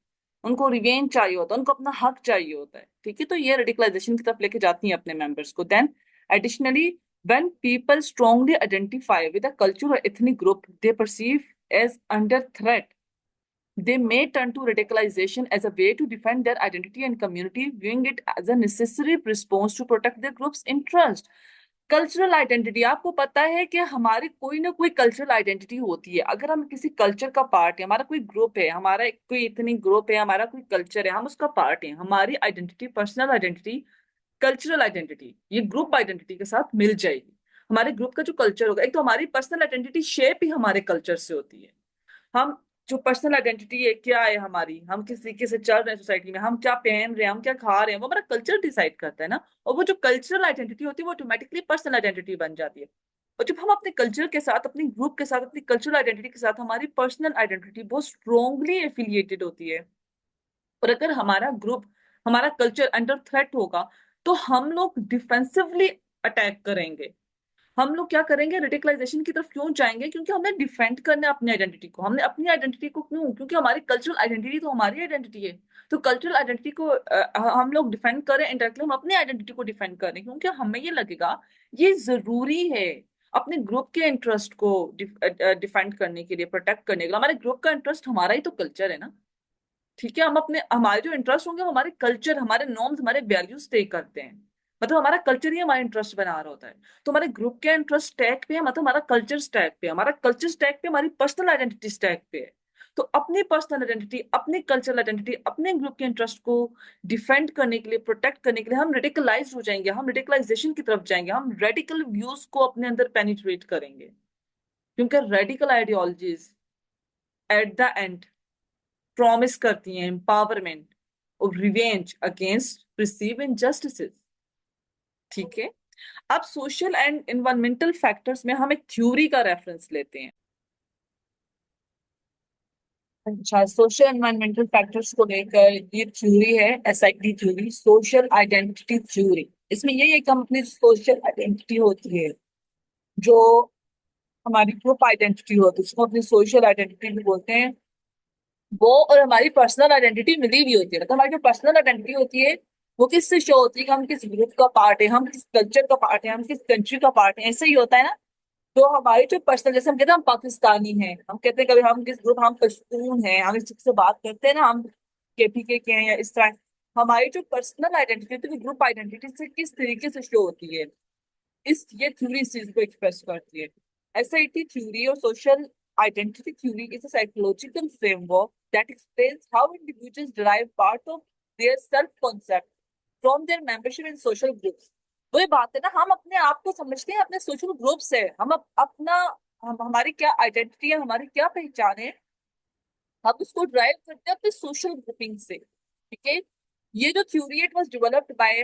A: उनको रिवेंज चाहिए होता है, उनको अपना हक चाहिए होता है। ठीक है, तो ये रेडिकलाइजेशन की तरफ लेके जाती हैं अपने मेंबर्स को। Then additionally, when people strongly identify with a culture or ethnic group they perceive as under threat, they may turn to radicalization as a way to defend their identity and community, viewing it as a necessary response to protect their group's interest. Cultural identity, आपको पता है कि हमारी कोई ना कोई cultural identity होती है। अगर हम किसी कल्चर का पार्ट है, हमारा कोई ग्रुप है, हमारा कोई इतनी ग्रुप है, हमारा कोई कल्चर है, हम उसका पार्ट है, हमारी identity, personal identity, cultural identity, ये ग्रुप आइडेंटिटी के साथ मिल जाएगी। हमारे ग्रुप का जो कल्चर होगा, एक तो हमारी पर्सनल आइडेंटिटी शेप ही हमारे कल्चर से होती है। हम जो पर्सनल आइडेंटिटी है, क्या है हमारी, हम किस तरीके से चल रहे हैं सोसाइटी में, हम क्या पहन रहे हैं, हम क्या खा रहे हैं, वो हमारा कल्चर डिसाइड करता है ना। और वो जो कल्चरल आइडेंटिटी होती है वो ऑटोमेटिकली पर्सनल आइडेंटिटी बन जाती है। और जब हम अपने कल्चर के साथ, अपने ग्रुप के साथ, अपनी कल्चरल आइडेंटिटी के साथ, हमारी पर्सनल आइडेंटिटी बहुत स्ट्रोंगली एफिलिएटेड होती है, और अगर हमारा ग्रुप, हमारा कल्चर अंडर थ्रेट होगा, तो हम लोग डिफेंसिवली अटैक करेंगे। हम लोग क्या करेंगे? रेडिकलाइजेशन की तरफ क्यों जाएंगे? क्योंकि हमने डिफेंड करना है अपनी आइडेंटिटी को। हमने अपनी आइडेंटिटी को क्यों? क्योंकि हमारी कल्चरल आइडेंटिटी तो हमारी आइडेंटिटी है। तो कल्चरल आइडेंटिटी को हम लोग डिफेंड करें, इंडायरेक्टली हम अपनी आइडेंटिटी को डिफेंड करें, क्योंकि हमें ये लगेगा ये जरूरी है अपने ग्रुप के इंटरेस्ट को डिफेंड करने के लिए, प्रोटेक्ट करने के लिए। हमारे ग्रुप का इंटरेस्ट, हमारा ही तो कल्चर है ना। ठीक है, हम अपने, हमारे जो इंटरेस्ट होंगे वो हमारे कल्चर, हमारे नॉर्म्स, हमारे वैल्यूज तय करते हैं। मतलब हमारा कल्चर ही हमारा इंटरेस्ट बना रहा होता है। तो हमारे ग्रुप के इंटरेस्ट स्टैक पे है, मतलब हमारा कल्चर स्टैक पे है, हमारा कल्चर स्टैक पे, हमारी पर्सनल आइडेंटिटी स्टैक पे है। तो अपनी पर्सनल आइडेंटिटी, अपनी कल्चरल आइडेंटिटी, अपने ग्रुप के इंटरेस्ट को डिफेंड करने के लिए, प्रोटेक्ट करने के लिए हम रेडिकलाइज हो जाएंगे, हम रेडिकलाइजेशन की तरफ जाएंगे, हम रेडिकल व्यूज को अपने अंदर पेनिट्रेट करेंगे। क्योंकि radical ideologies at the end promise करती हैं एम्पावरमेंट और रिवेंज अगेंस्ट perceived injustices। ठीक है, अब सोशल एंड इन्वायरमेंटल फैक्टर्स में हम एक थ्योरी का रेफरेंस लेते हैं। अच्छा, सोशल एनवायरमेंटल फैक्टर्स को लेकर ये थ्योरी है, SIT theory, social identity theory. इसमें यही है कि हम अपनी सोशल आइडेंटिटी होती है, जो हमारी ग्रुप आइडेंटिटी होती है, उसको अपनी सोशल आइडेंटिटी भी बोलते हैं। वो और हमारी पर्सनल आइडेंटिटी मिली हुई होती है। मतलब हमारी जो पर्सनल आइडेंटिटी होती है वो किससे शो होती है? कि हम किस ग्रुप का पार्ट है, हम किस कल्चर का पार्ट है, हम किस कंट्री का पार्ट है, ऐसे ही होता है ना। तो हमारी जो पर्सनल, जैसे हम कहते हैं हम पाकिस्तानी हैं, हम कहते हैं कभी हम किस ग्रुप, हम पश्तून हैं, हम इस से बात करते हैं ना, हम केपीके के हैं या इस तरह। हमारी जो पर्सनल आइडेंटिटी होती है ग्रुप आइडेंटिटी से किस तरीके से शो होती है, इस ये थ्योरी इस चीज को एक्सप्रेस करती है। एसआईटी थ्योरी और social identity theory is a psychological framework that explains how individuals derive part of their self concept from their membership in social groups. तो ये बात है ना, हम अपने आप को समझते हैं अपने सोशल ग्रुप से, हम अपना, हम हमारी क्या आइडेंटिटी है, हमारी क्या पहचान है, हम उसको ड्राइव करते हैं अपने सोशल ग्रुपिंग से। ठीक है, ये जो theory it was developed by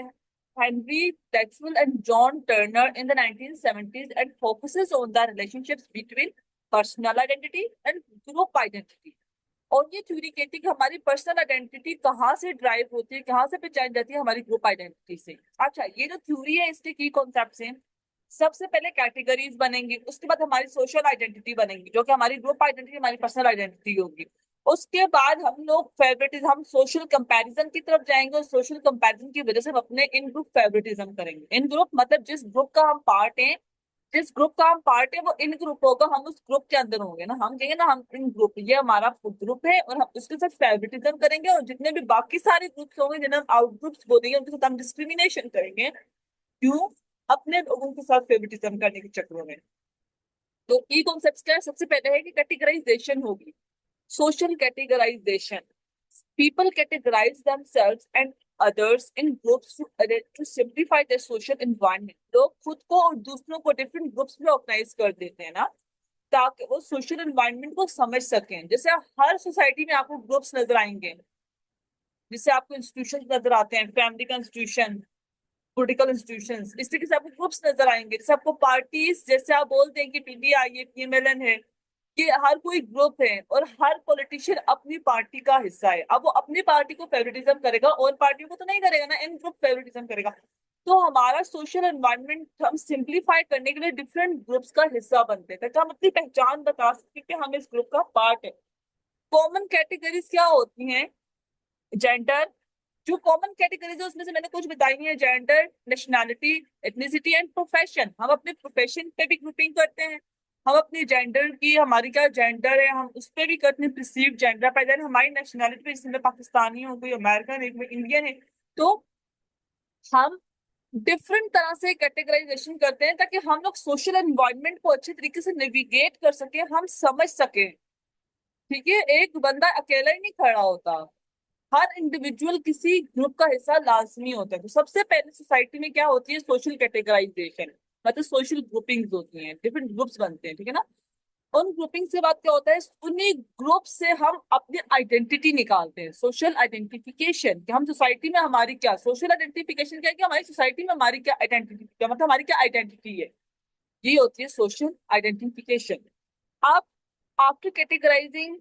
A: Henry Tajfel and John Turner in the 1970s and focuses on the relationships between personal identity and group identity. और ये थ्योरी कहती है कि हमारी पर्सनल आइडेंटिटी कहाँ से ड्राइव होती है, कहाँ से पहचानी जाती है? हमारी ग्रुप आइडेंटिटी से। अच्छा, ये जो थ्योरी है इसके की कॉन्सेप्ट हैं। सबसे पहले कैटेगरीज बनेंगी, उसके बाद हमारी सोशल आइडेंटिटी बनेगी, जो कि हमारी ग्रुप आइडेंटिटी, हमारी पर्सनल आइडेंटिटी होगी। उसके बाद हम लोग फेवरेटिज्म, हम सोशल कंपैरिजन की तरफ जाएंगे, और सोशल कंपैरिजन की वजह से हम अपने इन ग्रुप फेवरेटिज्म करेंगे। इन ग्रुप मतलब जिस ग्रुप का हम पार्ट है, जिस ग्रुप का हम पार्ट है वो इन ग्रुप होगा, हम उस ग्रुप के अंदर होंगे ना, हम कहेंगे ना हम इन ग्रुप, ये हमारा ग्रुप है, और हम उसके साथ फेवरेटिज्म करेंगे। और जितने भी बाकी सारे ग्रुप्स होंगे जिन्हें हम आउट ग्रुप्स बोलेंगे, उनके साथ हम डिस्क्रिमिनेशन करेंगे। क्यों? अपने लोगों के साथ फेवरेटिज्म करने के चक्रों में। तो की कॉन्सेप्ट क्या है? सबसे पहले है कि कैटेगराइजेशन होगी, social categorization. People categorize themselves and others in groups to simplify their social environment। लोग खुद को और दूसरों को डिफरेंट ग्रुप्स में ऑर्गेनाइज कर देते हैं ना, ताकि वो सोशल एनवायरनमेंट को समझ सकें। जैसे हर सोसाइटी में आपको ग्रुप्स नजर आएंगे, जिससे आपको इंस्टीट्यूशन नजर आते हैं, फैमिली का इंस्टीट्यूशन, पॉलिटिकल इंस्टीट्यूशंस, इस तरीके से आपको ग्रुप्स नजर आएंगे। जैसे आपको पार्टीज, जैसे आप बोलते हैं कि पीडीआई है, पीएमएलएन है, कि हर कोई ग्रुप है और हर पॉलिटिशियन अपनी पार्टी का हिस्सा है। अब वो अपनी पार्टी को फेवरेटिज्म करेगा और पार्टियों को तो नहीं करेगा ना, इन ग्रुप फेवरेटिज्म करेगा। तो हमारा सोशल एनवायरनमेंट हम सिंप्लीफाई करने के लिए डिफरेंट ग्रुप्स का हिस्सा बनते हैं ताकि हम अपनी पहचान बता सकें कि हम इस ग्रुप का पार्ट है। कॉमन कैटेगरीज क्या होती हैं? जेंडर, जो कॉमन कैटेगरीज है उसमें से मैंने कुछ बताई है। Gender, nationality, ethnicity and profession. हम अपने प्रोफेशन पे भी ग्रुपिंग करते हैं। हम अपनी जेंडर की, हमारी क्या जेंडर है, हम उस पर भी करते हैं परसीव जेंडर पैदा। हमारी नेशनैलिटी पे, इसमें पाकिस्तानी हो, कोई अमेरिकन है, कोई इंडियन है। तो हम डिफरेंट तरह से कैटेगराइजेशन करते हैं ताकि हम लोग सोशल एनवायरनमेंट को अच्छे तरीके से नेविगेट कर सके, हम समझ सके। ठीक है, एक बंदा अकेला ही नहीं खड़ा होता, हर इंडिविजुअल किसी ग्रुप का हिस्सा लाजमी होता है। तो सबसे पहले सोसाइटी में क्या होती है? सोशल कैटेगराइजेशन, मतलब सोशल ग्रुपिंग्स होती हैं, डिफरेंट ग्रुप्स बनते हैं, ठीक है ना। उन ग्रुपिंग से बात क्या होता है? उन्हीं ग्रुप से हम अपनी आइडेंटिटी निकालते हैं, सोशल आइडेंटिफिकेशन, कि हम सोसाइटी में हमारी क्या सोशल आइडेंटिफिकेशन, क्या है कि हमारी सोसाइटी में हमारी क्या आइडेंटिटी, क्या मतलब हमारी क्या आइडेंटिटी है, ये होती है सोशल आइडेंटिफिकेशन। आप आफ्टर कैटेगराइजिंग,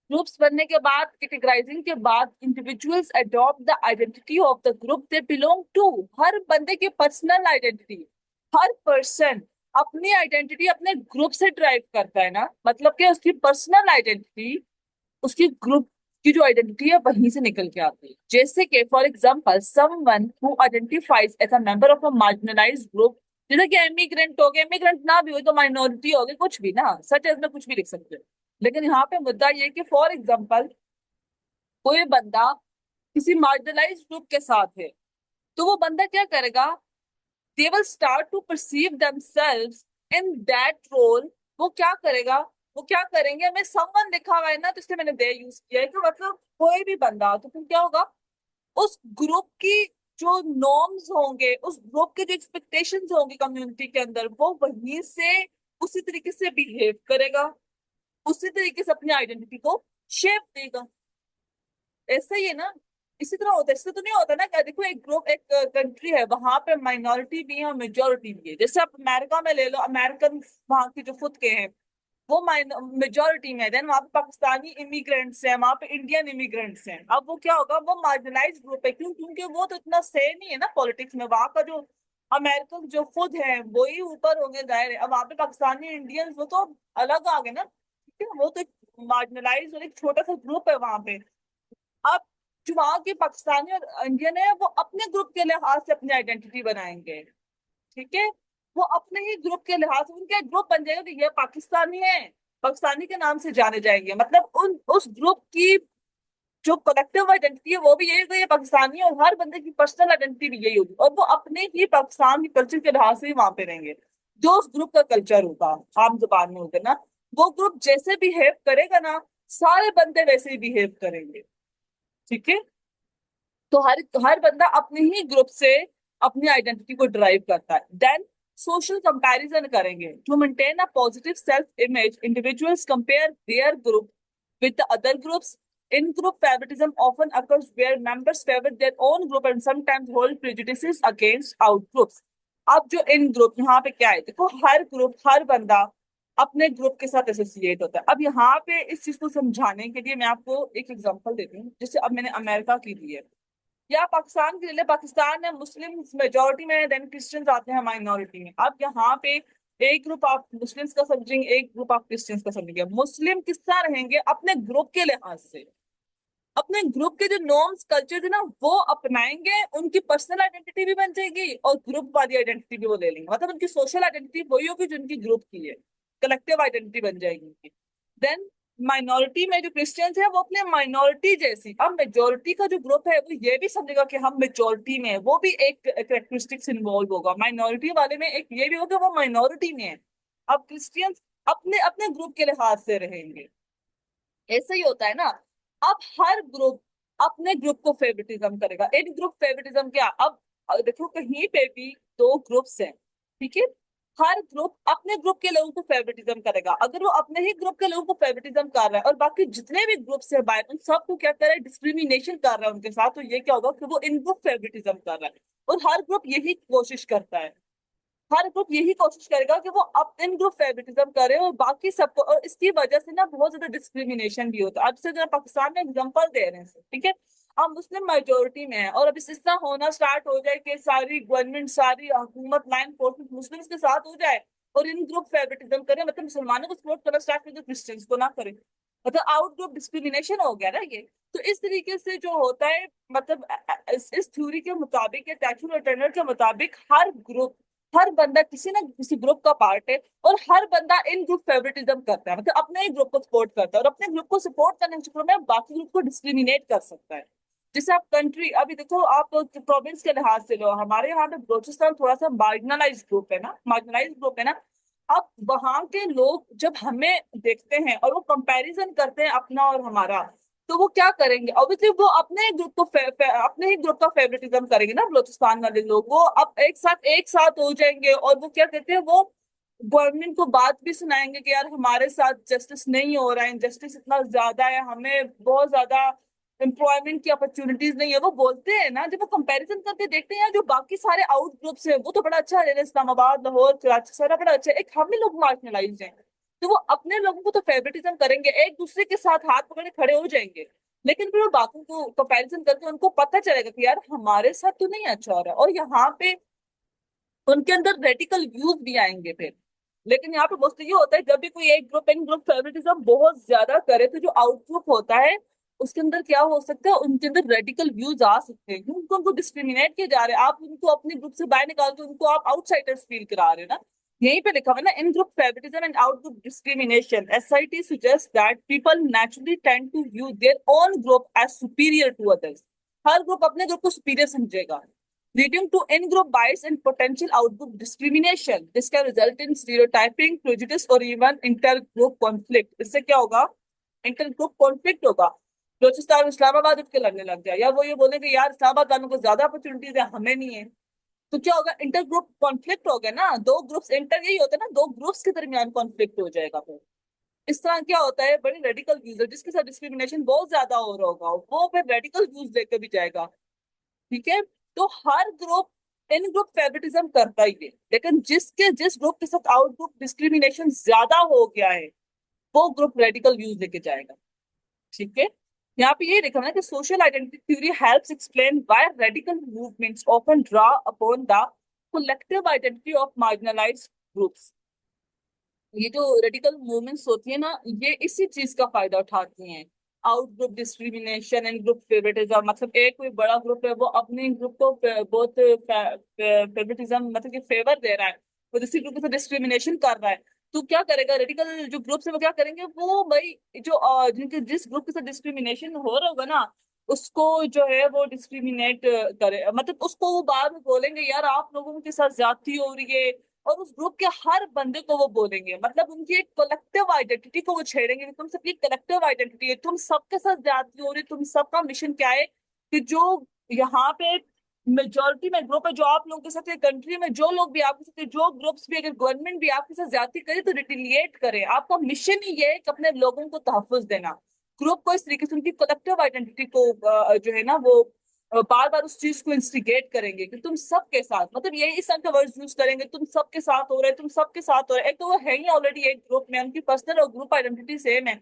A: ग्रुप्स बनने के बाद, कैटेगराइजिंग के बाद, individuals adopt the identity of the group they belong to. हर बंदे की पर्सनल आइडेंटिटी, हर पर्सन अपनी आइडेंटिटी अपने ग्रुप से ड्राइव करता है ना, मतलब कि उसकी पर्सनल आइडेंटिटी उसकी ग्रुप की जो आइडेंटिटी है वहीं से निकल के आती है। जैसे कि for example someone who identifies as a member of a marginalized group, जैसे कि इमिग्रेंट हो गए, इमिग्रेंट ना भी हो तो माइनॉरिटी हो गई, कुछ भी ना, सच एज में कुछ भी लिख सकते हो। लेकिन यहाँ पे मुद्दा ये कि फॉर एग्जांपल कोई बंदा किसी मार्जिनलाइज्ड ग्रुप के साथ है, तो वो बंदा क्या करेगा? They will start to perceive themselves in that role. वो क्या करेगा? वो क्या करेंगे? हमें समवन लिखा हुआ है ना, तो इसलिए मैंने दे यूज किया है, कि मतलब कोई भी बंदा, तो फिर क्या होगा? उस ग्रुप की जो नॉर्म्स होंगे, उस ग्रुप के जो एक्सपेक्टेशंस होंगे कम्युनिटी के अंदर, वो वहीं से उसी तरीके से बिहेव करेगा, उसी तरीके से अपनी आइडेंटिटी को शेप देगा। ऐसा ही है ना, इसी तरह होता है। इससे तो नहीं होता ना, क्या देखो, एक ग्रुप, एक कंट्री है, वहां पे माइनॉरिटी भी है और मेजोरिटी भी है। जैसे आप अमेरिका में ले लो, अमेरिकन वहां के जो खुद के हैं वो मेजोरिटी में है, देन वहां पे पाकिस्तानी इमिग्रेंट्स हैं, वहां पे इंडियन इमिग्रेंट्स हैं। अब वो क्या होगा? वो मार्जिनलाइज ग्रुप है, क्यों? क्योंकि वो तो इतना सही नहीं है ना पॉलिटिक्स में। वहां का जो अमेरिकन जो खुद है वो ही ऊपर होंगे, जाहिर है। अब वहां पे पाकिस्तानी इंडियंस वो तो अलग आ गए ना, ठीक है, वो तो मार्जिनलाइज और एक छोटा सा ग्रुप है वहां पे। अब जो वहां के पाकिस्तानी और इंडियन है वो अपने ग्रुप के लिहाज से अपनी आइडेंटिटी बनाएंगे, ठीक है। वो अपने ही ग्रुप के लिहाज से उनके ग्रुप बन जाएगा कि ये पाकिस्तानी है, पाकिस्तानी के नाम से जाने जाएंगे। मतलब उन उस ग्रुप की जो कलेक्टिव आइडेंटिटी है वो भी यही होगी, ये पाकिस्तानी है, और हर बंदे की पर्सनल आइडेंटिटी भी यही होगी, और वो अपने ही पाकिस्तान के कल्चर के लिहाज से ही वहां पे रहेंगे। जो उस ग्रुप का कल्चर होगा, आम जुबान में होगा ना, वो ग्रुप जैसे बिहेव करेगा ना, सारे बंदे वैसे ही बिहेव करेंगे, ठीक है। तो हर बंदा अपने ही ग्रुप से अपनी आइडेंटिटी को ड्राइव करता है। देन सोशल कंपैरिजन करेंगे। To maintain a positive self image, individuals compare their group with the other groups. In group favouritism often occurs where members favor their own group and sometimes hold prejudices against out groups। अब जो इन group, यहाँ पे क्या है, देखो, हर group, हर बंदा अपने group के साथ एसोसिएट होता है। अब यहाँ पे इस चीज को समझाने के लिए मैं आपको एक एग्जांपल देती हूँ। जैसे अब मैंने अमेरिका की दी है या पाकिस्तान के लिए, पाकिस्तान में मुस्लिम मेजोरिटी में, देन क्रिश्चियंस आते हैं माइनॉरिटी में। अब यहाँ पे एक ग्रुप आप मुस्लिम्स का समझेंगे, एक ग्रुप आप क्रिश्चियंस का समझेंगे। मुस्लिम किस तरह रहेंगे? अपने ग्रुप के लिहाज से, अपने ग्रुप के जो नॉर्म्स कल्चर थे ना वो अपनाएंगे, उनकी पर्सनल आइडेंटिटी भी बन जाएगी और ग्रुप वाली आइडेंटिटी भी वो ले लेंगे। मतलब उनकी सोशल आइडेंटिटी वही होगी जो उनकी ग्रुप की है, कलेक्टिव आइडेंटिटी बन जाएगी उनकी। देन माइनॉरिटी में जो क्रिश्चियंस है वो अपने माइनॉरिटी जैसी, अब मेजोरिटी का जो ग्रुप है वो ये भी समझेगा कि हम मेजोरिटी में है, वो भी एक कैरेक्टरिस्टिक्स इन्वॉल्व होगा। माइनॉरिटी वाले में एक ये भी होगा वो माइनॉरिटी में है। अब क्रिश्चियंस अपने अपने ग्रुप के लिहाज से रहेंगे। ऐसा ही होता है ना। अब हर ग्रुप अपने ग्रुप को फेवरेटिज्म करेगा। इन ग्रुप फेवरेटिज्म क्या? अब देखो, कहीं पे भी दो ग्रुप्स हैं, ठीक है, हर ग्रुप अपने ग्रुप के लोगों को फेवरेटिज्म करेगा। अगर वो अपने ही ग्रुप के लोगों को फेवरेटिज्म कर रहा है और बाकी जितने भी ग्रुप्स है बाहर, उन सबको क्या कर रहा है? डिस्क्रिमिनेशन कर रहा है उनके साथ, तो ये क्या होगा कि वो इन ग्रुप फेवरेटिज्म कर रहा है। और हर ग्रुप यही कोशिश करता है,
B: हर ग्रुप यही कोशिश करेगा कि वो अब इन ग्रुप फेवरेटिज्म करे और बाकी सबको, और इसकी वजह से ना बहुत ज्यादा डिस्क्रिमिनेशन भी होता है। अब से जो पाकिस्तान में एग्जांपल दे रहे हैं सर, ठीक है, अब मुस्लिम मेजोरिटी में है और अब इस तरह होना स्टार्ट हो जाए कि सारी गवर्नमेंट, सारी हुकूमत, लाइन फोर्सेस मुस्लिम्स के साथ हो जाए और इन ग्रुप फेवरेटिज्म करे, मतलब मुसलमानों को सपोर्ट करना स्टार्ट करे, क्रिश्चियंस को ना करे, मतलब आउट ग्रुप डिस्क्रिमिनेशन हो गया ना ये। तो इस तरीके से जो होता है, मतलब इस थ्योरी के मुताबिक या टैचुअल टर्नर के मुताबिक हर ग्रुप, हर बंदा किसी ना किसी ग्रुप का पार्ट है और हर बंदा इन ग्रुप फेवरेटिज्म करता है, मतलब अपने ही ग्रुप को सपोर्ट करता है और अपने ग्रुप को सपोर्ट करने के चक्कर में बाकी ग्रुप को डिस्क्रिमिनेट कर सकता है। जैसे आप कंट्री, अभी देखो आप प्रोविंस के लिहाज से लो, हमारे यहाँ पे बलोचिस्तान थोड़ा सा मार्जिनलाइज ग्रुप है ना, मार्जिनलाइज ग्रुप है ना। अब वहां के लोग जब हमें देखते हैं और वो कंपैरिजन करते हैं अपना और हमारा, तो वो क्या करेंगे, ऑब्वियसली वो अपने ग्रुप को अपने ही ग्रुप का फेवरेटिज्म करेंगे ना। बलोचिस्तान वाले लोग वो अब एक साथ हो जाएंगे और वो क्या कहते हैं, वो गवर्नमेंट को बात भी सुनाएंगे कि यार हमारे साथ जस्टिस नहीं हो रहा है, इनजस्टिस इतना ज्यादा है, हमें बहुत ज्यादा एम्प्लॉयमेंट की अपॉर्चुनिटीज नहीं है। वो बोलते हैं ना, जब वो कंपैरिजन करके देखते हैं यार जो बाकी सारे आउट ग्रुप्स हैं वो तो बड़ा अच्छा है, इस्लामाबाद, लाहौर, कराची, सारा बड़ा अच्छा है, एक हम ही लोग मार्जिनलाइज हैं। तो वो अपने लोगों को तो फेवरेटिज्म करेंगे, एक दूसरे के साथ हाथ पकड़ के खड़े हो जाएंगे, लेकिन फिर वो बाकी को कंपैरिजन करके उनको पता चलेगा कि यार हमारे साथ तो नहीं अच्छा हो रहा है, और यहाँ पे उनके अंदर रेडिकल व्यूज भी आएंगे फिर। लेकिन यहाँ पे मोस्टली ये होता है, जब भी कोई एक ग्रुप इन ग्रुप फेवरेटिज्म बहुत ज्यादा करे तो जो आउट ग्रुप होता है उसके अंदर क्या हो सकता है, उनके अंदर रेडिकल व्यूज आ सकते हैं, क्योंकि उनको डिस्क्रिमिनेट किए जा रहे हैं, आप उनको अपने ग्रुप से बाहर निकाल के उनको आप आउटसाइडर्स फील करा रहे हो ना। यहीं पे लिखा हुआ है ना, in group favouritism and out group discrimination SIT suggest that people naturally tend to view their own group as superior to others. हर ग्रुप अपने ग्रुप को सुपीरियर समझेगा, leading to in-group bias and potential out-group discrimination. This can result in stereotyping, prejudice और even inter-group conflict. इससे क्या होगा, inter-group conflict होगा। बलोचिस्तान इस्लामाबाद उठ के लड़ने लग जाए, या वो ये बोलेंगे यार इस्लामाबाद वालों को ज्यादा अपॉर्चुनिटीज है, हमें नहीं है। तो क्या होगा, इंटर ग्रुप कॉन्फ्लिक्ट हो गया ना, दो ग्रुप्स, इंटर यही होता है ना, दो ग्रुप्स के दरमियान कॉन्फ्लिक्ट हो जाएगा फिर। इस तरह क्या होता है, बड़े रेडिकल व्यूज है, जिसके साथ डिस्क्रिमिनेशन बहुत ज्यादा हो रहा होगा वो फिर रेडिकल व्यूज लेकर भी जाएगा। ठीक है, तो हर ग्रुप इन ग्रुप फेवरेटिज्म करता ही है, लेकिन जिस ग्रुप के साथ आउट ग्रुप डिस्क्रिमिनेशन ज्यादा हो गया है वो ग्रुप रेडिकल व्यूज लेके जाएगा। ठीक है, यहाँ पे ये लिखा है ना कि social identity theory helps explain why radical movements often draw upon the collective identity of marginalised groups. ये जो रेडिकल मूवमेंट्स होती है ना, ये इसी चीज का फायदा उठाती हैं, out group discrimination and group favouritism. मतलब एक कोई बड़ा ग्रुप है वो अपने ग्रुप को बहुत फेवरेटिज्म, मतलब कि फेवर दे रहा है, वो दूसरी ग्रुप से डिस्क्रिमिनेशन कर रहा है। तो क्या करेगा, रेडिकल जो ग्रुप्स है वो क्या करेंगे, वो भाई जो जिनके जिस ग्रुप के साथ डिस्क्रिमिनेशन हो रहा होगा ना, उसको जो है वो डिस्क्रिमिनेट करे, मतलब उसको वो बाद में बोलेंगे यार आप लोगों के साथ ज्यादती हो रही है, और उस ग्रुप के हर बंदे को वो बोलेंगे, मतलब उनकी एक कलेक्टिव आइडेंटिटी को वो छेड़ेंगे कि तुम सबकी कलेक्टिव आइडेंटिटी है, तुम सबके साथ ज्यादती हो रही है, तुम सबका मिशन क्या है कि जो यहाँ पे मेजोरिटी में ग्रुप है जो आप लोगों के साथ है, कंट्री में जो लोग भी आपके साथ है, जो ग्रुप्स भी, अगर गवर्नमेंट भी आपके साथ ज्यादती करे तो रिटिलिएट करे। आपका मिशन ही ये है कि अपने लोगों को तहफुज देना। ग्रुप को इस तरीके से उनकी कलेक्टिव आइडेंटिटी को जो है ना वो बार बार उस चीज को इंस्टिगेट करेंगे कि तुम सबके साथ, मतलब यही इस तरह के वर्ड्स यूज करेंगे, तुम सबके साथ हो रहे, तुम सबके साथ हो रहे। एक तो वो है ही ऑलरेडी एक ग्रुप में, उनकी पर्सनल और ग्रुप आइडेंटिटी सेम है,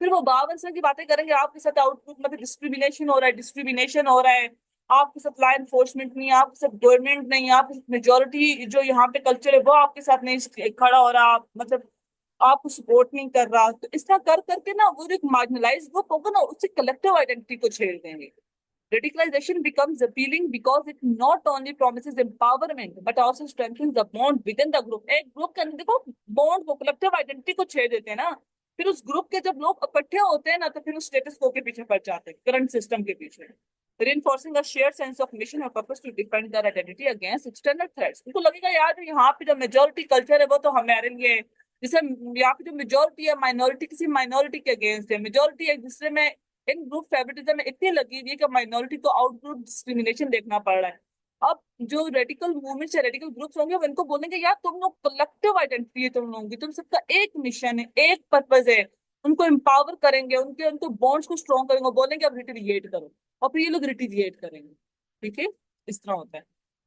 B: फिर वो बावन की बातें करेंगे आपके साथ आउट ग्रुप, मतलब डिस्क्रिमिनेशन हो रहा है, डिस्क्रिमिनेशन हो रहा है, आपके साथ लॉ एनफोर्समेंट नहीं है, आपके साथ गवर्नमेंट नहीं है, आपके साथ मेजोरिटी जो यहाँ पे कल्चर है वो आपके साथ नहीं खड़ा हो रहा, मतलब आपको सपोर्ट नहीं कर रहा। तो इस तरह कर करके ना वो जो एक मार्जिनलाइज ग्रुप होगा ना उससे कलेक्टिव आइडेंटिटी को छेड़ देंगे। Radicalization becomes appealing because it not only promises empowerment but also strengthens the bond within the group। एक ग्रुप के अंदर देखो बॉन्ड को, कलेक्टिव आइडेंटिटी को छेड़ देते हैं ना, फिर उस ग्रुप के जब लोग इकट्ठे होते हैं ना तो फिर उस स्टेटस को के पीछे पड़ जाते हैं, करंट सिस्टम के पीछे। reinforcing a shared sense of mission or purpose to defend their identity against external threats। उनको लगेगा यार यहाँ पे जो मेजोरिटी कल्चर है वो तो हमारे लिए, जैसे यहाँ पे जो मेजोरिटी है माइनॉरिटी किसी माइनॉरिटी के अगेंस्ट है, मेजोरिटी एक दूसरे में इन ग्रुप फेवरेटिज्म में इतनी लगी हुई है कि माइनॉरिटी को आउट ग्रुप डिस्क्रिमिनेशन देखना पड़ रहा है। अब जो रेडिकल मूवमेंट्स या रेडिकल ग्रुप्स होंगे वो इनको बोलेंगे यार तुम लोग कलेक्टिव आइडेंटिटी है, तुम लोगों की, तुम सबका एक मिशन है, एक पर्पज है। उनको एम्पावर करेंगे, उनके उनको बॉन्ड्स को स्ट्रॉन्ग करेंगे, बोलेंगे अब रिटिलिएट करो, और फिर ये लोग रिटिलिएट करेंगे। ठीक है, इस तरह होता है।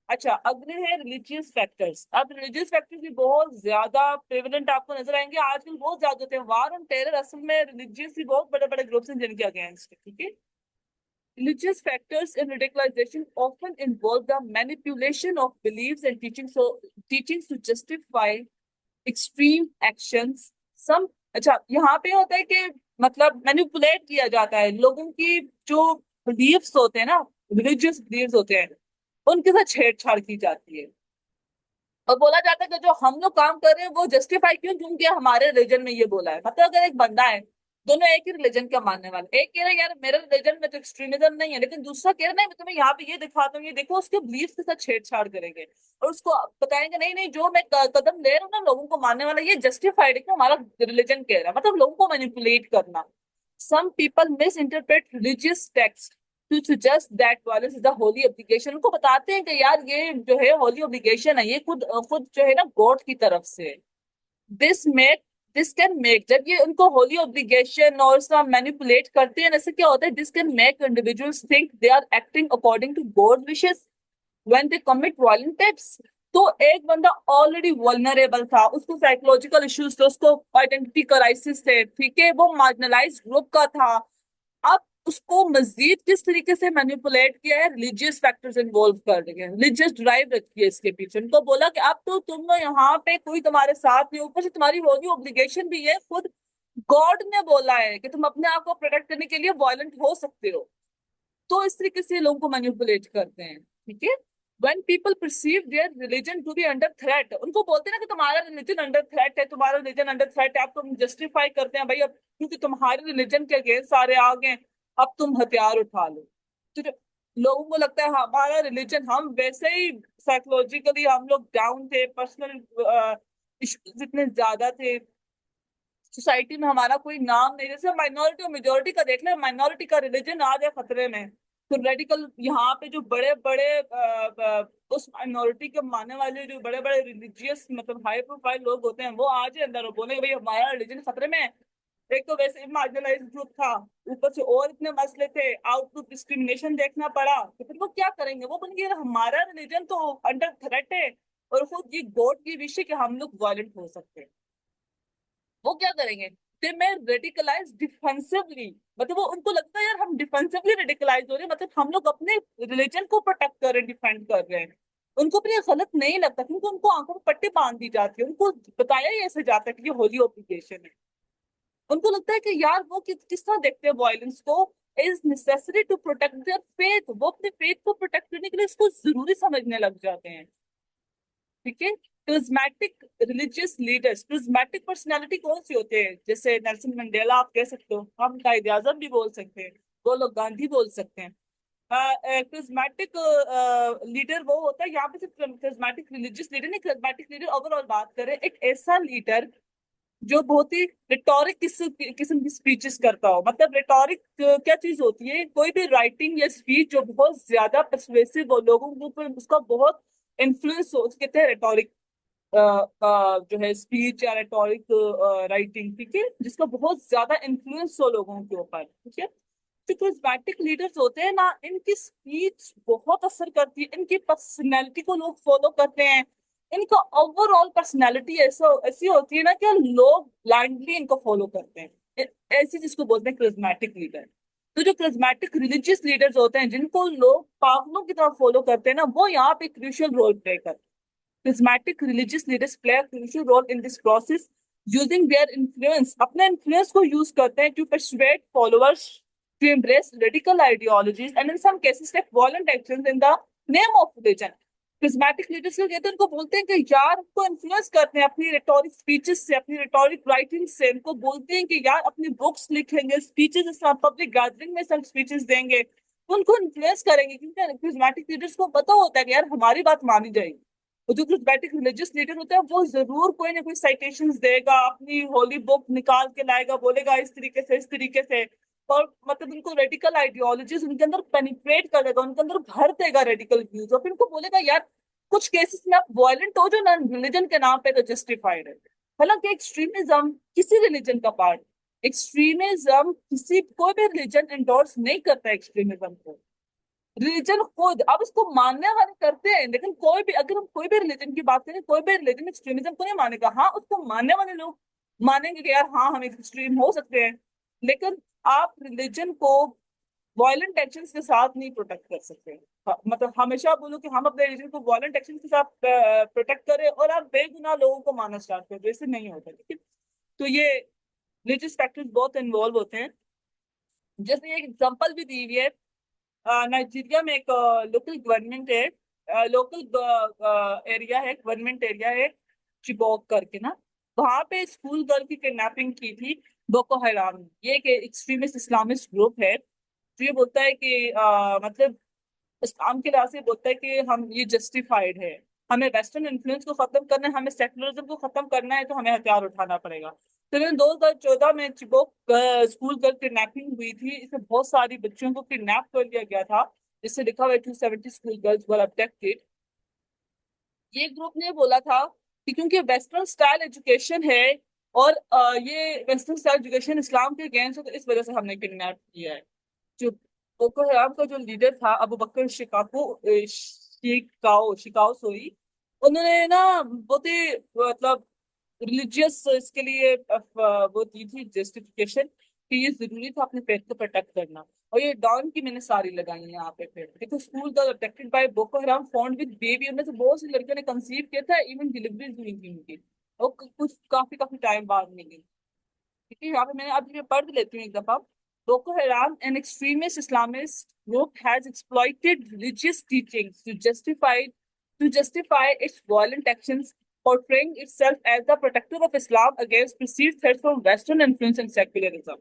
B: अच्छा, अगले है रिलीजियस फैक्टर्स। अब रिलीजियस फैक्टर्स भी बहुत ज्यादा प्रेवलेंट आपको नजर आएंगे आजकल, बहुत ज्यादा होते हैं। वार ऑन टेरर असल में रिलीजियस भी बहुत बड़े बड़े ग्रुप्स हैं जिनके अगेंस्ट है, ठीक है। Religious factors in radicalization often involve the manipulation of beliefs and teachings, so teachings to justify extreme actions. Some, अच्छा यहाँ पे होता है कि मतलब मैनिपुलेट किया जाता है लोगों की जो बिलीव्स होते हैं ना, रिलीजियस बिलीव्स होते हैं, उनके साथ छेड़छाड़ की जाती है। और बोला जाता है कि जो हम लोग काम कर रहे हैं वो जस्टिफाई क्यों, क्योंकि हमारे रिलीजन में ये बोला है। मतलब अगर एक बंदा है, दोनों एक ही रिलीजन का मानने वाले, एक कह रहा है यार मेरे रिलीजन में तो एक्सट्रीमिज्म नहीं है, लेकिन दूसरा कह रहा है नहीं मैं तुम्हें यहाँ पे ये दिखाता हूँ, ये देखो, उसके बिलीफ के साथ छेड़छाड़ करेंगे और उसको बताएंगे नहीं नहीं जो मैं कदम ले रहा हूँ ना लोगों को मानने वाला, ये जस्टिफाइड है कि हमारा रिलीजन कह रहा है, मतलब लोगों को मैनिपुलेट करना। Some people misinterpret religious text to suggest that violence is a holy obligation। उनको बताते हैं कि यार ये जो है होली ऑब्लिगेशन है, ये खुद खुद जो है ना गॉड की तरफ से। This make this can make, जब ये उनको होली ऑब्लिगेशन और उसका मैनिपुलेट करते हैं, ऐसे क्या होता है, this can make individuals think they are acting according to God wishes when they commit violent acts. तो एक बंदा ऑलरेडी वल्नरेबल था, उसको साइकोलॉजिकल इश्यूज थे, उसको आइडेंटिटी क्राइसिस थे, ठीक है, वो मार्जिनलाइज्ड ग्रुप का था। अब उसको मजीद किस तरीके से मैनिपुलेट किया है, रिलीजियस फैक्टर्स इन्वॉल्व कर रहे हैं, रिलीजियस ड्राइव रखी है इसके पीछे। उनको बोला कि अब तो तुम यहाँ पे कोई तुम्हारे साथ नहीं, ऊपर से तुम्हारी होगी ऑब्लिगेशन भी है, खुद गॉड ने बोला है कि तुम अपने आप को प्रोटेक्ट करने के लिए वायलेंट हो सकते हो। तो इस तरीके से लोगों को मैनिपुलेट करते हैं, ठीक है। when people perceive their religion to be under threat, उनको बोलते हैं ना कि तुम्हारा रिलीजन अंडर थ्रेट है, तुम्हारा रिलीजन अंडर थ्रेट है, अब तुम जस्टिफाई करते हैं भाई अब क्योंकि तुम्हारे रिलीजन के अगेंस्ट सारे आ गए, अब तुम हथियार उठा लो। तो लोगों को लगता है हमारा रिलीजन, हम वैसे ही साइकोलॉजिकली हम लोग डाउन थे, पर्सनल इश्यूज इतने ज्यादा थे, सोसाइटी में हमारा कोई नाम नहीं, जैसे माइनॉरिटी और मेजोरिटी का देख ले, माइनॉरिटी का रिलीजन आ जाए खतरे में तो रेडिकल यहाँ पे जो बड़े बड़े उस माइनॉरिटी के मानने वाले जो बड़े बड़े रिलीजियस मतलब हाई प्रोफाइल लोग होते हैं वो आ जाए अंदर और बोले भाई हमारा रिलीजन खतरे में है। एक तो वैसे मार्जिनलाइज ग्रुप था, ऊपर से और इतने मसले थे, आउटपुट डिस्क्रिमिनेशन देखना पड़ा, तो फिर वो क्या करेंगे, वो बोलेंगे यार हमारा रिलीजन तो अंडर थ्रेट है और खुद ये गॉड की विश है कि हम लोग वायलेंट हो सकते हैं। वो क्या करेंगे, दे में रेडिकलाइज डिफेंसिवली, मतलब वो उनको लगता है यार हम डिफेंसिवली रेडिकलाइज हो रहे हैं, मतलब हम लोग अपने रिलीजन को प्रोटेक्ट कर रहे हैं, डिफेंड कर रहे हैं। उनको भी ये गलत नहीं लगता क्योंकि उनको आंखों में पट्टी बांध दी जाती है, उनको बताया ही ऐसे जाता है कि ये होली ओब्लिगेशन है। उनको लगता है कि यार वो किस तरह देखते हैं वायलेंस को, is necessary to protect their faith, वो अपने फेथ को प्रोटेक्ट करने के लिए इसको जरूरी समझने लग जाते हैं, ठीक है। Charismatic religious leaders, charismatic personality कौन सी होते हैं, जैसे नेल्सन मंडेला आप कह सकते हो, हम कायद आजम भी बोल सकते हैं, वो लोग गांधी बोल सकते हैं। क्रिज्मेटिक लीडर वो होता है, यहाँ पे सिर्फ क्रिज्मेटिक रिलीजियस लीडर नहीं, क्रिज्मेटिक लीडर ओवरऑल बात करें, एक ऐसा लीडर जो बहुत ही रिटोरिक किस्म किस्म की स्पीचेस करता हो। मतलब रिटोरिक क्या चीज होती है, कोई भी राइटिंग या स्पीच जो बहुत ज्यादा परsuasive हो, लोगों के ऊपर उसका बहुत इन्फ्लुएंस हो, उसके कहते हैं रिटोरिक जो है स्पीच या रेटोरिक राइटिंग, ठीक है, जिसका बहुत ज्यादा इन्फ्लुएंस हो लोगों के ऊपर, ठीक है। जो क्रिस्मेटिक लीडर्स होते हैं ना, इनकी स्पीच बहुत असर करती है, इनकी पर्सनैलिटी को लोग फॉलो करते हैं, इनका ओवरऑल पर्सनैलिटी ऐसा ऐसी होती है ना कि लोग ब्लाइंडली इनको फॉलो करते हैं। ऐसी जिसको बोलते हैं क्रिस्मेटिक लीडर। तो जो क्रिस्मेटिक रिलीजियस लीडर्स होते हैं जिनको लोग पागलों की तरह फॉलो करते हैं ना, वो यहाँ पे क्रूशियल रोल प्ले करते हैं। Charismatic religious leaders play a crucial role in this process, using their influence, अपने influence को use करते हैं to persuade followers to embrace radical ideologies and in some cases take violent actions in the name of religion। charismatic leaders को कहते हैं, उनको बोलते हैं कि यार उनको इन्फ्लुएंस करते हैं अपनी रिटोरिक स्पीचेस से, अपनी रिटोरिक राइटिंग से, उनको बोलते हैं कि यार अपनी बुक्स लिखेंगे, स्पीचेस पब्लिक गैदरिंग में सब स्पीचेस देंगे, उनको इन्फ्लुएंस करेंगे क्योंकि charismatic लीडर्स को पता होता है कि यार हमारी बात मानी जाएगी। और जो क्रिस्मेटिक रिलीजियस लीडर होता है वो जरूर कोई ना कोई साइटेशंस देगा, अपनी होली बुक निकाल के लाएगा, बोलेगा इस तरीके से इस तरीके से, और मतलब उनको रेडिकल आइडियोलॉजीज उनके अंदर पेनिट्रेट कर देगा, उनके अंदर भर देगा रेडिकल व्यूज, और फिर उनको बोलेगा यार कुछ केसेस में आप वायलेंट हो जो ना रिलीजन के नाम पे तो जस्टिफाइड है। हालांकि एक्सट्रीमिज्म किसी रिलीजन का पार्ट, एक्सट्रीमिज्म किसी कोई भी रिलीजन एंडोर्स नहीं करता एक्सट्रीमिज्म को। रिलीजन खुद अब इसको मानने वाले करते हैं, लेकिन कोई भी, अगर हम कोई भी रिलीजन की बात करें, कोई भी रिलीजन एक्सट्रीमिज्म को नहीं मानेगा। हाँ, उसको मानने वाले लोग मानेंगे कि यार हाँ हम एक्सट्रीम हो सकते हैं, लेकिन आप रिलीजन को वायलेंट एक्शंस के साथ नहीं प्रोटेक्ट कर सकते। मतलब हमेशा बोलो कि हम अपने रिलीजन को वायलेंट एक्शन के साथ प्रोटेक्ट करें और आप बेगुनाह लोगों को मानना स्टार्ट कर दो, ऐसे नहीं होता, ठीक है। तो ये रिलीजियस फैक्टर्स बहुत इन्वॉल्व होते हैं। जैसे एक एग्जांपल भी दी हुई है, नाइजीरिया में एक लोकल गवर्नमेंट है, लोकल एरिया है, गवर्नमेंट एरिया है, चिबोक करके ना। वहां पे स्कूल गर्ल की किडनैपिंग की थी बोको हराम ने। ये एक एक्सट्रीमिस्ट इस्लामिस्ट ग्रुप है जो ये बोलता है कि मतलब इस्लाम के लिहाज से बोलता है कि हम ये जस्टिफाइड है, हमें वेस्टर्न इन्फ्लुएंस को खत्म करना है, हमें सेकुलरिज्म को खत्म करना है, तो हमें हथियार उठाना पड़ेगा। तो इन 2014 में चिबोक स्कूल गर्ल किडनैपिंग हुई थी, इसमें बहुत सारी बच्चियों को किडनैप कर लिया गया था, जिससे लिखा हुआ 270 स्कूल गर्ल्स वर अबडक्टेड। ये ग्रुप ने बोला था कि क्योंकि वेस्टर्न स्टाइल एजुकेशन है और ये वेस्टर्न स्टाइल एजुकेशन इस्लाम के अगेंस्ट है, तो इस वजह से हमने किडनैप किया है। जो बोको हराम का जो लीडर था अबू बकर शिकाओ सोई, उन्होंने ना बहुत ही मतलब रिलीजियस इसके लिए वो दी थी जस्टिफिकेशन कि ये जरूरी था अपने पेट को प्रोटेक्ट करना। और ये डॉन की मैंने सारी लगाई है यहाँ पे। फिर देखो, school girl abducted by Boko Haram found with baby, उनमें से बहुत सी लड़कियों ने कंसीव किया था, इवन डिलीवरीज हुई थी उनकी, और कुछ काफी काफी टाइम बाद मिली। ठीक है, यहाँ पे मैंने अभी मैं पढ़ लेती हूँ एक दफा। Boko Haram, an extremist Islamist group, has exploited religious teachings to justify its violent actions, portraying itself as the protector of Islam against perceived threats from Western influence and secularism.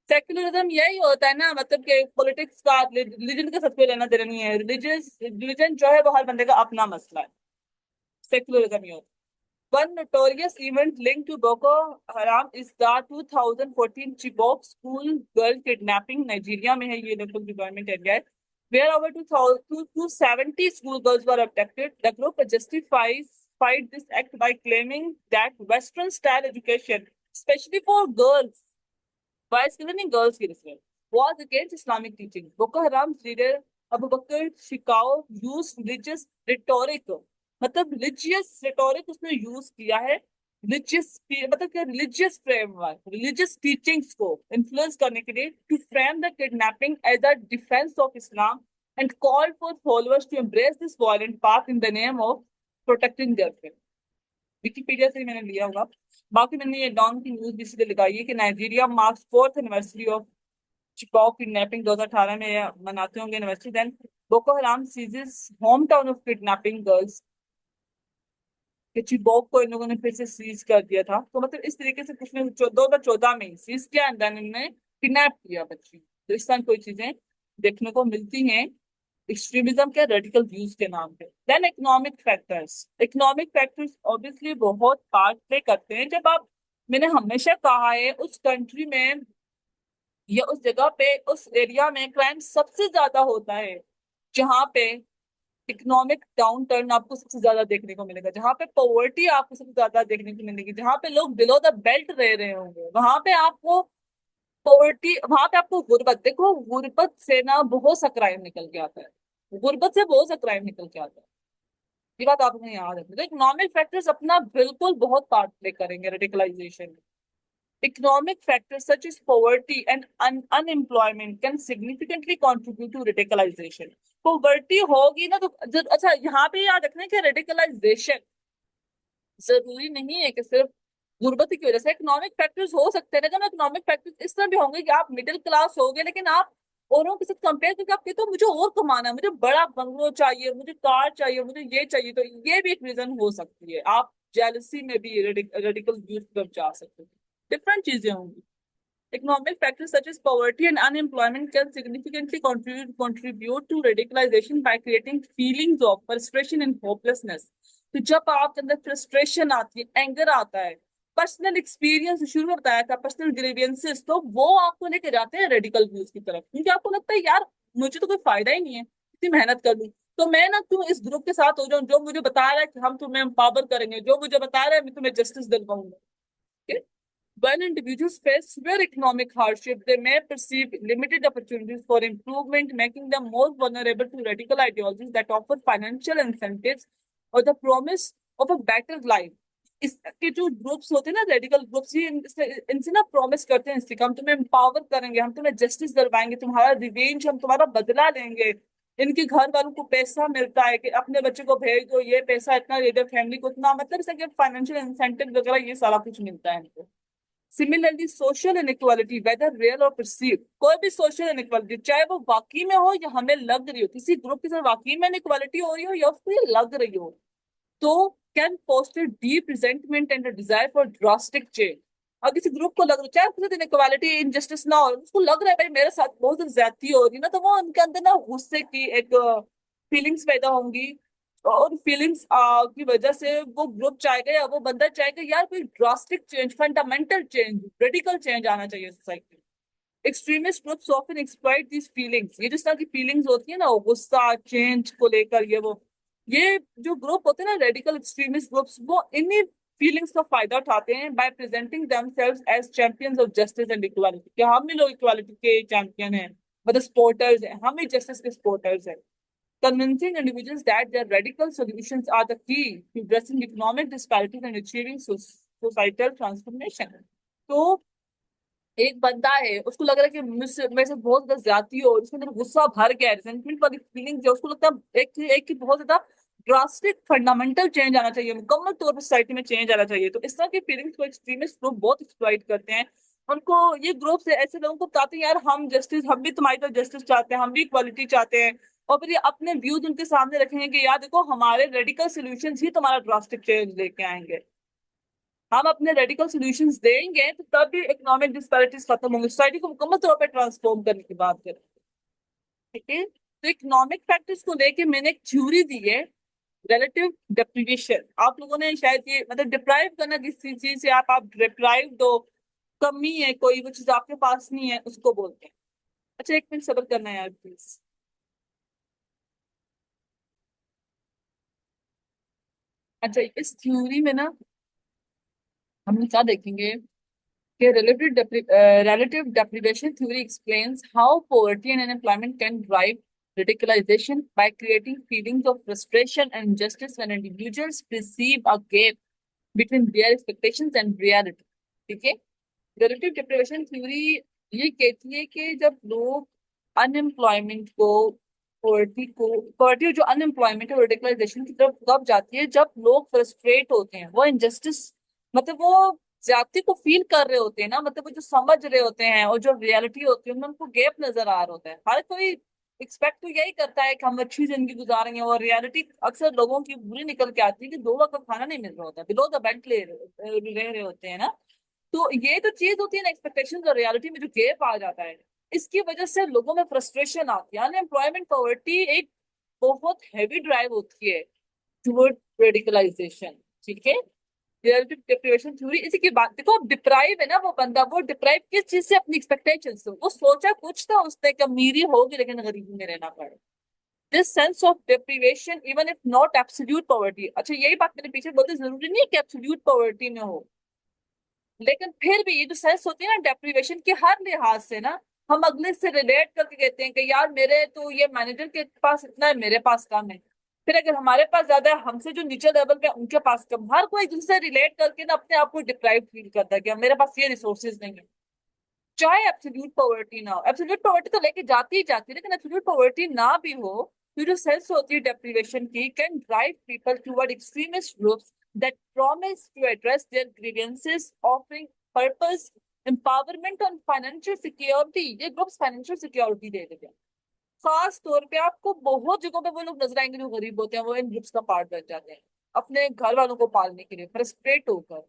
B: Secularism यही होता है ना, मतलब कि politics का religion के साथ कोई लेना देना नहीं है। रिलीजन जो है वो हर बंदे का अपना मसला है। सेक्युलरिज्म ये होता है। One notorious event linked to Boko Haram is the 2014 Chibok school girl kidnapping, Nigeria में है ये लोकल गवर्नमेंट एरिया है, where over 270 school girls were abducted. The group justified this act by claiming that Western style education, especially for girls, boys की नहीं girls की respect, was against Islamic teaching. Boko Haram's leader Abu Bakr Shekau used religious rhetoric, मतलब religious rhetoric उसने use किया है, religious मतलब क्या, religious framework, religious teachings को इन्फ्लुएंस करने के लिए, to frame the kidnapping as a defence of Islam and call for followers to embrace this violent path in the name of protecting their faith. Wikipedia से ही मैंने लिया होगा। बाकी मैंने ये डॉन की न्यूज भी इसलिए लगाई है कि Nigeria marks fourth anniversary of Chibok kidnapping 2018 में मनाते होंगे anniversary. Then Boko Haram seizes home town of kidnapping girls, कि चिबोक को इन लोगों ने फिर से सीज कर दिया था। तो मतलब इस तरीके से कुछ ने 2014 में सीज किया, एंड देन इन्होंने किडनैप किया बच्ची। तो इस तरह कोई चीजें देखने को मिलती हैं एक्सट्रीमिज्म के रेडिकल व्यूज के नाम पे। देन इकोनॉमिक फैक्टर्स ऑब्वियसली बहुत पार्ट प्ले करते हैं। जब आप, मैंने हमेशा कहा है, उस कंट्री में या उस जगह पे, उस एरिया में क्राइम सबसे ज्यादा होता है जहाँ पे इकोनॉमिक डाउन टर्न आपको सबसे ज्यादा देखने को मिलेगा, जहां पे पॉवर्टी आपको सबसे ज्यादा देखने को मिलेगी, जहां पे लोग बिलो द बेल्ट रह रहे होंगे, वहां पे आपको पॉवर्टी, वहां पे आपको गुर्बत, देखो गुर्बत से ना बहुत सा क्राइम निकल के आता है, गुर्बत से बहुत सा क्राइम निकल के आता है। ये बात आपने याद रखनी। तो इकोनॉमिक फैक्टर्स अपना बिल्कुल बहुत पार्ट प्ले करेंगे रेडिकलाइजेशन में। Economic factors such as poverty and unemployment can significantly contribute to radicalization. Poverty होगी ना तो अच्छा, यहाँ पे याद रखना है कि रेडिकलाइजेशन जरूरी नहीं है कि सिर्फ गुर्बत की वजह से। इकोनॉमिक फैक्टर्स हो सकते हैं, लेकिन इकोनॉमिक फैक्टर्स इस तरह भी होंगे कि आप मिडिल क्लास होगे, लेकिन आप औरों के साथ कंपेयर करके आप कहते हो मुझे और कमाना है, मुझे बड़ा बंगलो चाहिए, मुझे कार चाहिए, मुझे ये चाहिए, तो ये भी एक रीजन हो सकती है। आप जेलसी में भी रेडिकल व्यूज पर जा सकते हो। डिफरेंट चीजें होंगी। Economic factors such as poverty and unemployment can significantly contribute to radicalization by creating feelings of frustration and hopelessness. तो जब आपके अंदर फ्रस्ट्रेशन आती है, एंगर आता है, पर्सनल एक्सपीरियंस शुरू में बताया था, पर्सनल ग्रीवियंसेस, तो वो आपको लेके जाते हैं रेडिकल व्यूज की तरफ, क्योंकि आपको लगता है यार मुझे तो कोई फायदा ही नहीं है, इतनी मेहनत कर लूं, तो मैं ना क्यों इस ग्रुप के साथ हो जाऊं जो मुझे बता रहा है कि हम तुम्हें एम्पावर करेंगे, जो मुझे बता रहा है मैं तुम्हें justice दिलवाऊंगा। When individuals face severe economic hardship, they may perceive limited opportunities for improvement, making them more vulnerable to radical ideologies that offer financial incentives or the promise of a better life. इसके जो groups होते हैं ना, radical groups, ये इनसे ना promise करते हैं इससे, हम तुम्हें एम्पावर करेंगे, हम तुम्हें जस्टिस दिलवाएंगे, तुम्हारा रिवेंज, हम तुम्हारा बदला लेंगे। इनके घर वालों को पैसा मिलता है कि अपने बच्चे को भेज दो, ये पैसा इतना दे दो, फैमिली को इतना, मतलब इसके फाइनेंशियल इंसेंटिव वगैरह ये सारा कुछ मिलता है इनको। Similarly social inequality, whether real और परसीव, कोई भी सोशल इनइक्वालिटी, चाहे वो वाकई में हो या हमें लग रही हो, किसी ग्रुप के साथ वाकई में इनइक्वालिटी हो रही हो या उसको ये लग रही हो, तो can foster deep resentment and desire for drastic change. और किसी ग्रुप को लग रहा है, चाहे उसके साथ इनइक्वालिटी इनजस्टिस ना हो, उसको लग रहा है भाई मेरे साथ बहुत ज्यादती हो रही है ना, तो वो उनके अंदर ना गुस्से की एक फीलिंग्स पैदा होंगी। और फीलिंग्स की वजह से वो ग्रुप चाहेगा या वो बंदा चाहेगा यार कोई drastic change, fundamental change, radical change आना चाहिए सोसाइटी में। Extremist groups often exploit these feelings, ये जिस तरह की फीलिंग्स होती है ना, वो गुस्सा, चेंज को लेकर, ये जो ग्रुप होते हैं ना, रेडिकल एक्सट्रीमिस्ट ग्रुप्स, वो इन्हीं फीलिंग्स का फायदा उठाते हैं by presenting themselves as champions of justice and equality, कि हम ही लोग इक्वालिटी के चैंपियन हैं, मतलब सपोर्टर्स हैं, हम ही जस्टिस के सपोर्टर्स हैं। Convincing individuals that their radical solutions are the key to addressing economic disparities and achieving societal transformation. तो एक बंदा है, उसको लग रहा है कि मुझसे मेरे से बहुत ज्यादा ज्यादती हो, उसके अंदर गुस्सा भर गया है, रिजेंटमेंट वाली फीलिंग जो, उसको लगता है एक की बहुत ज्यादा ड्रास्टिक फंडामेंटल चेंज आना चाहिए, मुकम्मल तौर पर सोसाइटी में चेंज आना चाहिए। तो इस तरह की फीलिंग्स को एक्सट्रीमिस्ट ग्रुप बहुत एक्सप्लॉइट करते हैं। उनको ये ग्रुप से ऐसे लोगों को बताते हैं यार हम जस्टिस, हम भी तुम्हारी तरह जस्टिस चाहते हैं, हम भी इक्वालिटी चाहते हैं। और फिर ये अपने व्यूज उनके सामने रखेंगे कि यार देखो हमारे रेडिकल सोल्यूशन ही तुम्हारा ड्रास्टिक चेंज लेके आएंगे, हम अपने रेडिकल सॉल्यूशंस देंगे तो तभी इकोनॉमिक डिस्पैरिटीज खत्म होंगी, सोसाइटी को मुकम्मल तौर पर ट्रांसफॉर्म करने की बात करें। ठीक है, तो इकोनॉमिक फैक्टर्स को लेके मैंने एक थ्योरी दी है, रिलेटिव डेप्रिवेशन। आप लोगों ने शायद ये, मतलब डिप्राइव करना किसी चीज से, आप डिप्राइव दो, कमी है कोई, वो चीज आपके पास नहीं है, उसको बोलते हैं। अच्छा एक मिनट सब्र करना है यार प्लीज। अच्छा इस थ्योरी में ना हम क्या देखेंगे कि relative deprivation theory explains how poverty and unemployment can drive radicalization by creating feelings of frustration and injustice when individuals perceive a gap between their expectations and reality. ठीक है, relative deprivation theory ये कहती है कि जब लोग unemployment को, poverty जो अनएम्प्लॉयमेंट है, रेडिकलाइजेशन की तरफ कब जाती है, जब लोग फ्रस्ट्रेट होते हैं, वो इनजस्टिस, मतलब वो ज्यादती को फील कर रहे होते हैं ना, मतलब वो जो समझ रहे होते हैं और जो रियलिटी होती है उनमें उनको गैप नजर आ रहा होता है। हर कोई एक्सपेक्ट तो यही करता है कि हम अच्छी जिंदगी गुजारेंगे, और रियलिटी अक्सर लोगों की बुरी निकल के आती है कि 2 वक्त का खाना नहीं मिल रहा होता, बिलो द बेल्ट रह रहे होते हैं ना। तो ये तो चीज होती है ना, एक्सपेक्टेशंस और रियलिटी में जो गैप आ जाता है, इसकी वजह से लोगों में फ्रस्ट्रेशन आती है। अनएम्प्लॉयमेंट पॉवर्टी एक बहुत हैवी ड्राइव होती है टुवर्ड रेडिकलाइजेशन। ठीक है, रिलेटिव डिप्रिवेशन थ्योरी इसी की बात देखो। अब डिप्राइव है ना वो बंदा, वो डिप्राइव किस चीज से, अपनी एक्सपेक्टेशन से। वो सोचा कुछ था उसने कि अमीरी होगी लेकिन गरीबी में रहना पड़े। This sense of deprivation even if not absolute poverty, अच्छा यही बात मैंने पीछे बोलते, जरूरी नहीं है कि एब्सोल्यूट पॉवर्टी में हो, लेकिन फिर भी ये जो सेंस होती है ना डेप्रिवेशन के, हर लिहाज से ना हम अगले से रिलेट करके कहते हैं कि यार मेरे तो ये मैनेजर के पास इतना है, मेरे पास कम है। फिर अगर हमारे पास ज्यादा है, हमसे जो नीचे लेवल पे उनके पास कम, हर कोई एक दूसरे से रिलेट करके ना अपने आप को डिप्राइव फील करता है कि मेरे पास ये रिसोर्सेज नहीं है। चाहे एब्सोल्यूट पॉवर्टी ना हो, एब्सोल्यूट पॉवर्टी तो लेके जाती ही जाती है, लेकिन एब्सोल्यूट पॉवर्टी ना भी हो, तो जो सेंस होती है डेप्रिवेशन की, can drive people toward extremist groups that promise to address their grievances, offering purpose, empowerment and financial security। ये ग्रुप्स फाइनेंशियल सिक्योरिटी दे देते हैं। खास तौर पे आपको बहुत जगहों पे वो लोग नजर आएंगे जो गरीब होते हैं, वो इन ग्रुप्स का पार्ट बन जाते हैं अपने घर वालों को पालने के लिए, फ्रस्ट्रेट होकर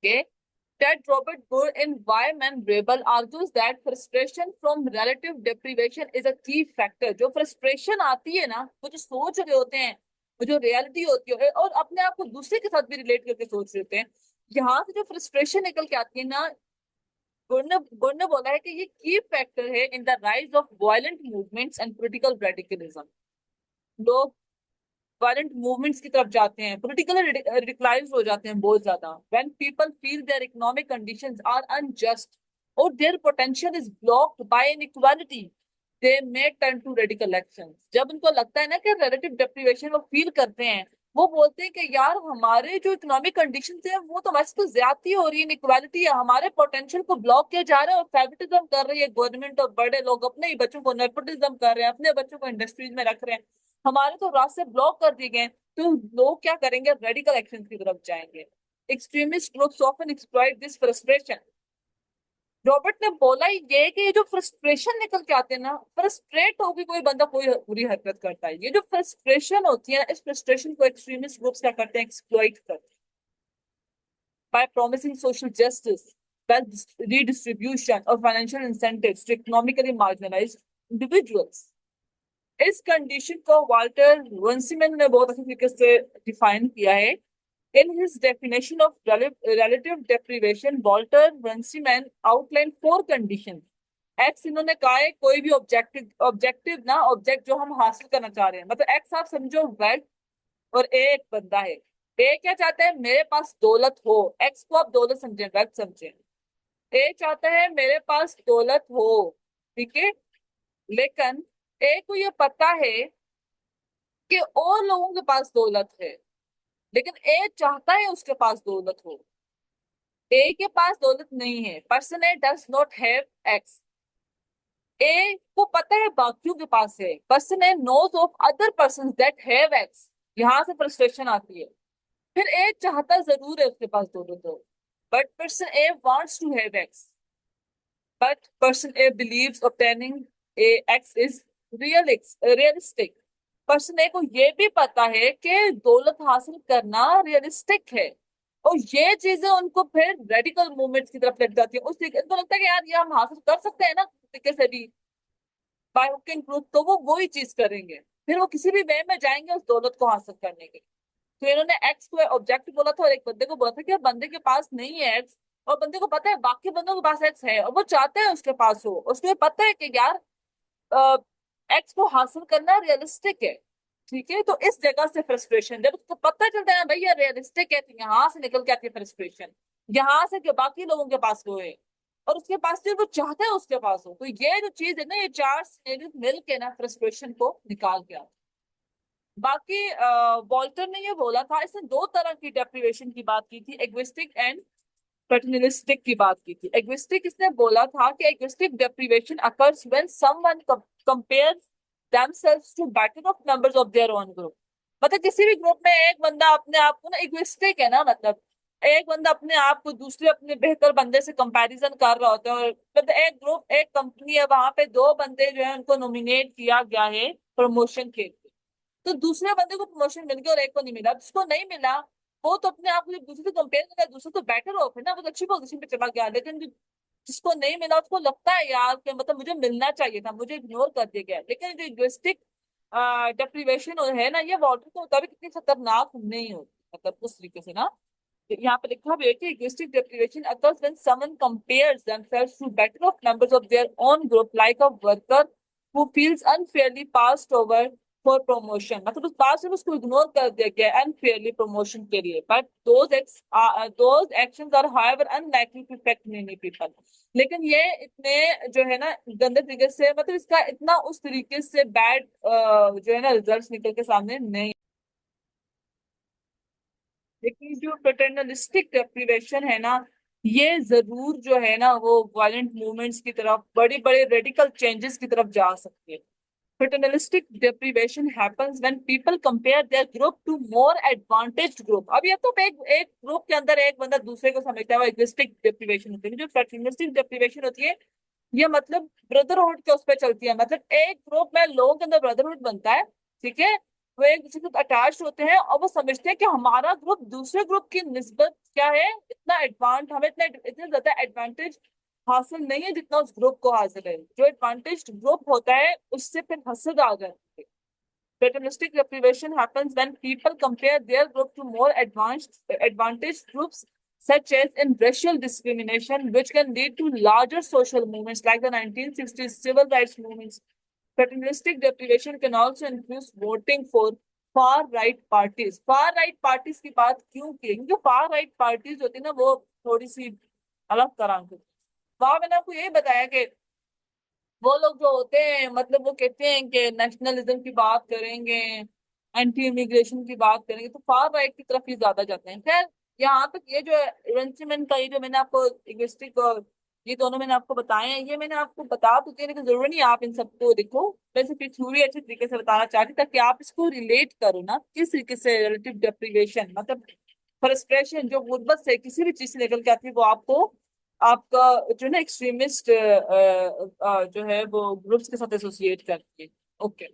B: के। Ted Robert Gore in Why Men Rebel argues that frustration from relative deprivation is a key factor। जो frustration आती है ना, वो जो सोच रहे होते हैं, वो जो रियलिटी होती है, और अपने आप को दूसरे के साथ भी रिलेट करके सोच रहे होते हैं, यहाँ से जो फ्रस्ट्रेशन निकल के आती है ना, गुरने बोला है कि ये की फैक्टर है in the rise of violent movements and political radicalism. लोग वायलेंट मूवमेंट्स की तरफ जाते हैं, पोलिटिकली रेडिकलाइज हो जाते हैं बहुत ज्यादा। When people feel their economic conditions are unjust और their potential is blocked by inequality, they may turn to radical actions. जब उनको लगता है ना कि रिलेटिव डेप्रिवेशन वो फील करते हैं, वो बोलते हैं कि यार हमारे जो इकोनॉमिक कंडीशंस है वो तो वैसे तो ज्यादती हो रही है, इनइक्वालिटी है, हमारे पोटेंशियल को ब्लॉक किया जा रहा है, और फेवरेटिज्म कर रही है गवर्नमेंट, और बड़े लोग अपने ही बच्चों को नेपोटिज्म कर रहे हैं, अपने बच्चों को इंडस्ट्रीज में रख रहे हैं, हमारे तो रास्ते ब्लॉक कर दिए गए। तो लोग क्या करेंगे, रेडिकल एक्शन की तरफ जाएंगे। Extremist groups often exploit this frustration. Robert ने बोला ये कि ये जो फ्रस्ट्रेशन निकल के आते हैं ना, फ्रस्ट्रेट होकर कोई बंदा कोई बुरी हरकत करता है, ये जो फ्रस्ट्रेशन होती है, इस फ्रस्ट्रेशन को एक्सट्रीमिस्ट ग्रुप्स क्या करते हैं, एक्सप्लॉइट करते हैं by promising social justice, wealth redistribution or financial incentives to economically marginalized individuals। इस कंडीशन को वाल्टर रंसीमैन ने बहुत अच्छे तरीके से डिफाइन किया है। In his definition of relative deprivation, Walter Runciman outline 4 condition. X इन्होंने कहा है कोई भी ऑब्जेक्टिव ऑब्जेक्टिव ना, ऑब्जेक्ट जो हम हासिल करना चाह रहे हैं, मतलब एक्स आप समझो वेल्थ, और ए एक बंदा है। ए क्या चाहता है, मेरे पास दौलत हो, एक्स को आप दौलत समझे, वेल्थ समझे। ए चाहता है मेरे पास दौलत हो, ठीक है, लेकिन ए को ये पता है कि और लोगों के पास दौलत है, लेकिन ए चाहता है उसके पास दौलत हो। ए के पास दौलत नहीं है, person A does not have X. A को पता है बाकियों के पास है, person A knows of other person that have X. यहां से फ्रस्ट्रेशन आती है। फिर ए चाहता जरूर है उसके पास दौलत हो, but person A wants to have X, but person A believes obtaining a x is realistic। Person A को ये भी पता है कि दौलत हासिल करना रियलिस्टिक है, और ये चीजें उनको फिर रेडिकल मूवमेंट्स की तरफ लग जाती है। उस इनको लगता है कि यार ये हम हासिल कर सकते हैं ना तरीके से भी, बाय हुक एंड क्रूक, तो वो वही चीज करेंगे, फिर वो किसी भी वे में जाएंगे उस दौलत को हासिल करने के। तो इन्होंने एक्स को ऑब्जेक्टिव बोला था, और एक बंदे को बोला था कि बंदे के पास नहीं है एक्स, और बंदे को पता है बाकी बंदों के पास एक्स है, और वो चाहते हैं उसके पास हो, उसको पता है कि यार एक्स को हासिल करना रियलिस्टिक है, ठीक है। तो इस जगह से फ्रस्ट्रेशन, जब उसको पता चलता है ना भाई ये रियलिस्टिक है, तो यहाँ से निकल के आती है फ्रस्ट्रेशन, यहाँ से कि बाकी लोगों के पास वो है, और उसके पास जो वो चाहता है उसके पास हो। तो ये जो चीज है ना, ये 4 मिल के ना फ्रस्ट्रेशन को निकाल के आती। बाकी वॉल्टर ने ये बोला था, इसने 2 तरह की डेप्रिवेशन की बात की थी, एग्विस्टिक एंड पैटर्नलिस्टिक की बात की थी। एग्विस्टिक इसने बोला था कि egoistic deprivation occurs when someone compares themselves to better of members of their own group। मतलब किसी भी ग्रुप में एक बंदा अपने आप को ना, इग्विस्टिक है ना, मतलब एक बंदा अपने आप को दूसरे अपने बेहतर बंदे से कंपैरिजन कर रहा होता है, और मतलब एक ग्रुप एक कंपनी है, वहां पे 2 बंदे जो है उनको नॉमिनेट किया गया है प्रमोशन के लिए, तो दूसरे बंदे को प्रमोशन मिल गया और एक को नहीं मिला। जिसको नहीं मिला वो तो अपने आप को जब दूसरे से कंपेयर कर रहा है, दूसरा तो बेटर ऑफ है ना, वो तो अच्छी पोजीशन पे चला गया, लेकिन जिसको नहीं मिला उसको लगता है यार कि मतलब मुझे मिलना चाहिए था, मुझे इग्नोर कर दिया गया। लेकिन जो इगोइस्टिक डेप्रिवेशन है ना, ये वॉल्टर के मुताबिक इतनी खतरनाक नहीं होती, मतलब उस तरीके से ना। यहाँ पे लिखा भी है कि egoistic deprivation occurs when someone compares themselves to better of members of their own group, like a worker who feels unfairly passed over for promotion। मतलब उस बात से उसको इग्नोर कर दिया गया unfairly promotion के लिए, but those actions are however unlikely to affect many people। लेकिन ये इतने जो है ना गंदे तरीके से, मतलब इसका इतना उस तरीके से बैड जो है ना रिजल्ट निकल के सामने नहीं। लेकिन जो पैटर्नलिस्टिक डेप्रिवेशन है ना, ये जरूर जो है ना वो वायलेंट मूवमेंट्स की तरफ, बड़े बड़े रेडिकल चेंजेस की तरफ जा सकते हैं। Paternalistic deprivation happens when people compare their group to more advantaged group. अब ये तो एक एक ग्रुप के अंदर एक बंदा दूसरे को समझता है, वो इगोइस्टिक डेप्रिवेशन होती है। जो पैटर्नलिस्टिक डेप्रिवेशन होती है, ये मतलब ब्रदरहुड के उस पर चलती है, मतलब एक ग्रुप में लोगों के अंदर ब्रदरहुड बनता है, ठीक है, वो एक दूसरे के साथ अटैच होते हैं, और वो समझते हैं कि हमारा ग्रुप दूसरे ग्रुप की निस्बत क्या है, इतना एडवांस, हमें इतने ज्यादा एडवांटेज हासिल नहीं है जितना उस ग्रुप को हासिल है। जो एडवांटेज ग्रुप होता है उससे फिर हसद आ जाती है। Paternalistic deprivation happens when people compare their group to more advantaged groups, such as in racial discrimination, which can lead to larger social movements like the 1960s civil rights movements। Paternalistic deprivation can also influence voting for far right parties की बात क्यों की, क्योंकि far right parties होती है ना वो थोड़ी सी अलग तरह की। वहां मैंने आपको यही बताया कि वो लोग जो होते हैं मतलब वो कहते हैं कि नेशनलिज्म की बात करेंगे, एंटी इमिग्रेशन की बात करेंगे, तो फार राइट की तरफ ही ज्यादा जाते हैं। खैर, यहाँ तक ये जो इवेंचुअल का ये जो मैंने आपको इगोइस्टिक और ये दोनों मैंने आपको बताए हैं, ये मैंने आपको बता तो दिया, लेकिन जरूरी नहीं आप इन सबको देखो। वैसे फिर थ्योरी अच्छे तरीके से बताना चाहती ताकि आप इसको रिलेट करो ना किस तरीके से रिलेटिव डेप्रिवेशन मतलब फ्रस्ट्रेशन जो गुर्बत से किसी भी चीज से निकल के आती है वो आपको आपका जो है ना एक्सट्रीमिस्ट जो है वो ग्रुप्स के साथ एसोसिएट करती है। ओके।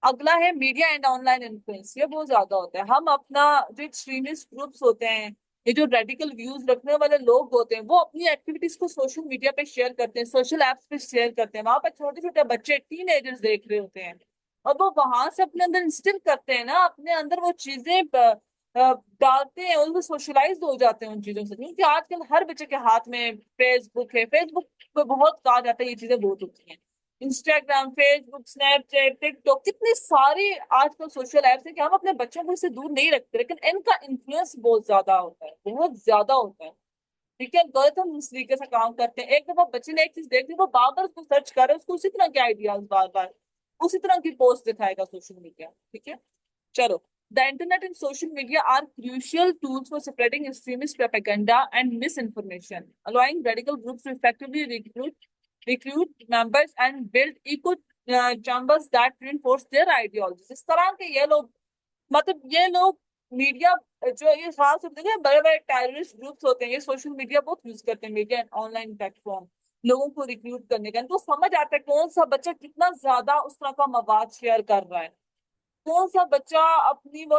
B: अगला है मीडिया एंड ऑनलाइन इन्फ्लुएंस। ये बहुत ज्यादा होता है। हम अपना जो एक्सट्रीमिस्ट ग्रुप्स होते हैं, ये जो रेडिकल व्यूज रखने वाले लोग होते हैं, वो अपनी एक्टिविटीज को सोशल मीडिया पे शेयर करते हैं, सोशल एप्स पे शेयर करते हैं। वहां पर छोटे छोटे बच्चे टीनेजर्स देख रहे होते हैं और वो वहां से अपने अंदर इंस्टिल करते हैं ना, अपने अंदर वो चीजें डालते हैं और वो सोशलाइज हो जाते हैं उन चीजों से। क्योंकि आजकल हर बच्चे के हाथ में फेसबुक है, फेसबुक पे बहुत कहा जाता है ये चीजें बहुत होती हैं। इंस्टाग्राम, फेसबुक, स्नैपचैट, टिकटॉक, कितनी सारी आजकल सोशल एप्स हैं कि हम अपने बच्चों को इससे दूर नहीं रखते, लेकिन इनका इन्फ्लुएंस बहुत ज्यादा होता है, बहुत ज्यादा होता है। ठीक है, गलत हम इस तरीके से काम करते हैं। एक दफा बच्चे ने एक चीज देख ली, वो बार बार उसको सर्च कर रहे हैं, उसको उसी तरह के आइडियाज बार बार उसी तरह की पोस्ट दिखाएगा सोशल मीडिया। ठीक है, चलो। The internet and social media are crucial tools for spreading extremist propaganda and misinformation, allowing radical groups to effectively recruit members and build echo chambers that reinforce their ideologies। इस तरह के ये लोग मतलब ये लोग मीडिया जो ये खास देखिए बड़े बड़े टेररिस्ट ग्रुप्स होते हैं, ये सोशल मीडिया बहुत यूज करते हैं, मीडिया ऑनलाइन प्लेटफॉर्म लोगों को रिक्रूट करने का। इनको समझ आता है कौन सा बच्चा कितना ज्यादा उस तरह का मवाद शेयर कर रहा है, कौन सा बच्चा अपनी वो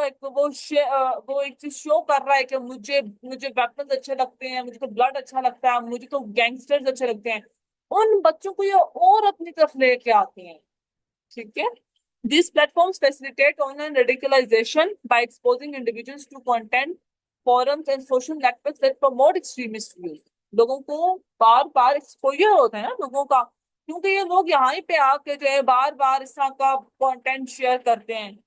B: एक चीज शो कर रहा है कि मुझे मुझे वेपन्स अच्छे लगते हैं, मुझे तो ब्लड अच्छा लगता है, मुझे तो गैंगस्टर्स अच्छे लगते हैं। उन बच्चों को ये और अपनी तरफ लेके आते हैं। ठीक है। These platforms facilitate online radicalization by exposing individuals to content, forums and social networks that promote extremist views। लोगों को बार बार एक्सपोजर होता है ना लोगों का, क्योंकि ये लोग यहाँ पे आके जो है बार बार इस तरह का कंटेंट शेयर करते हैं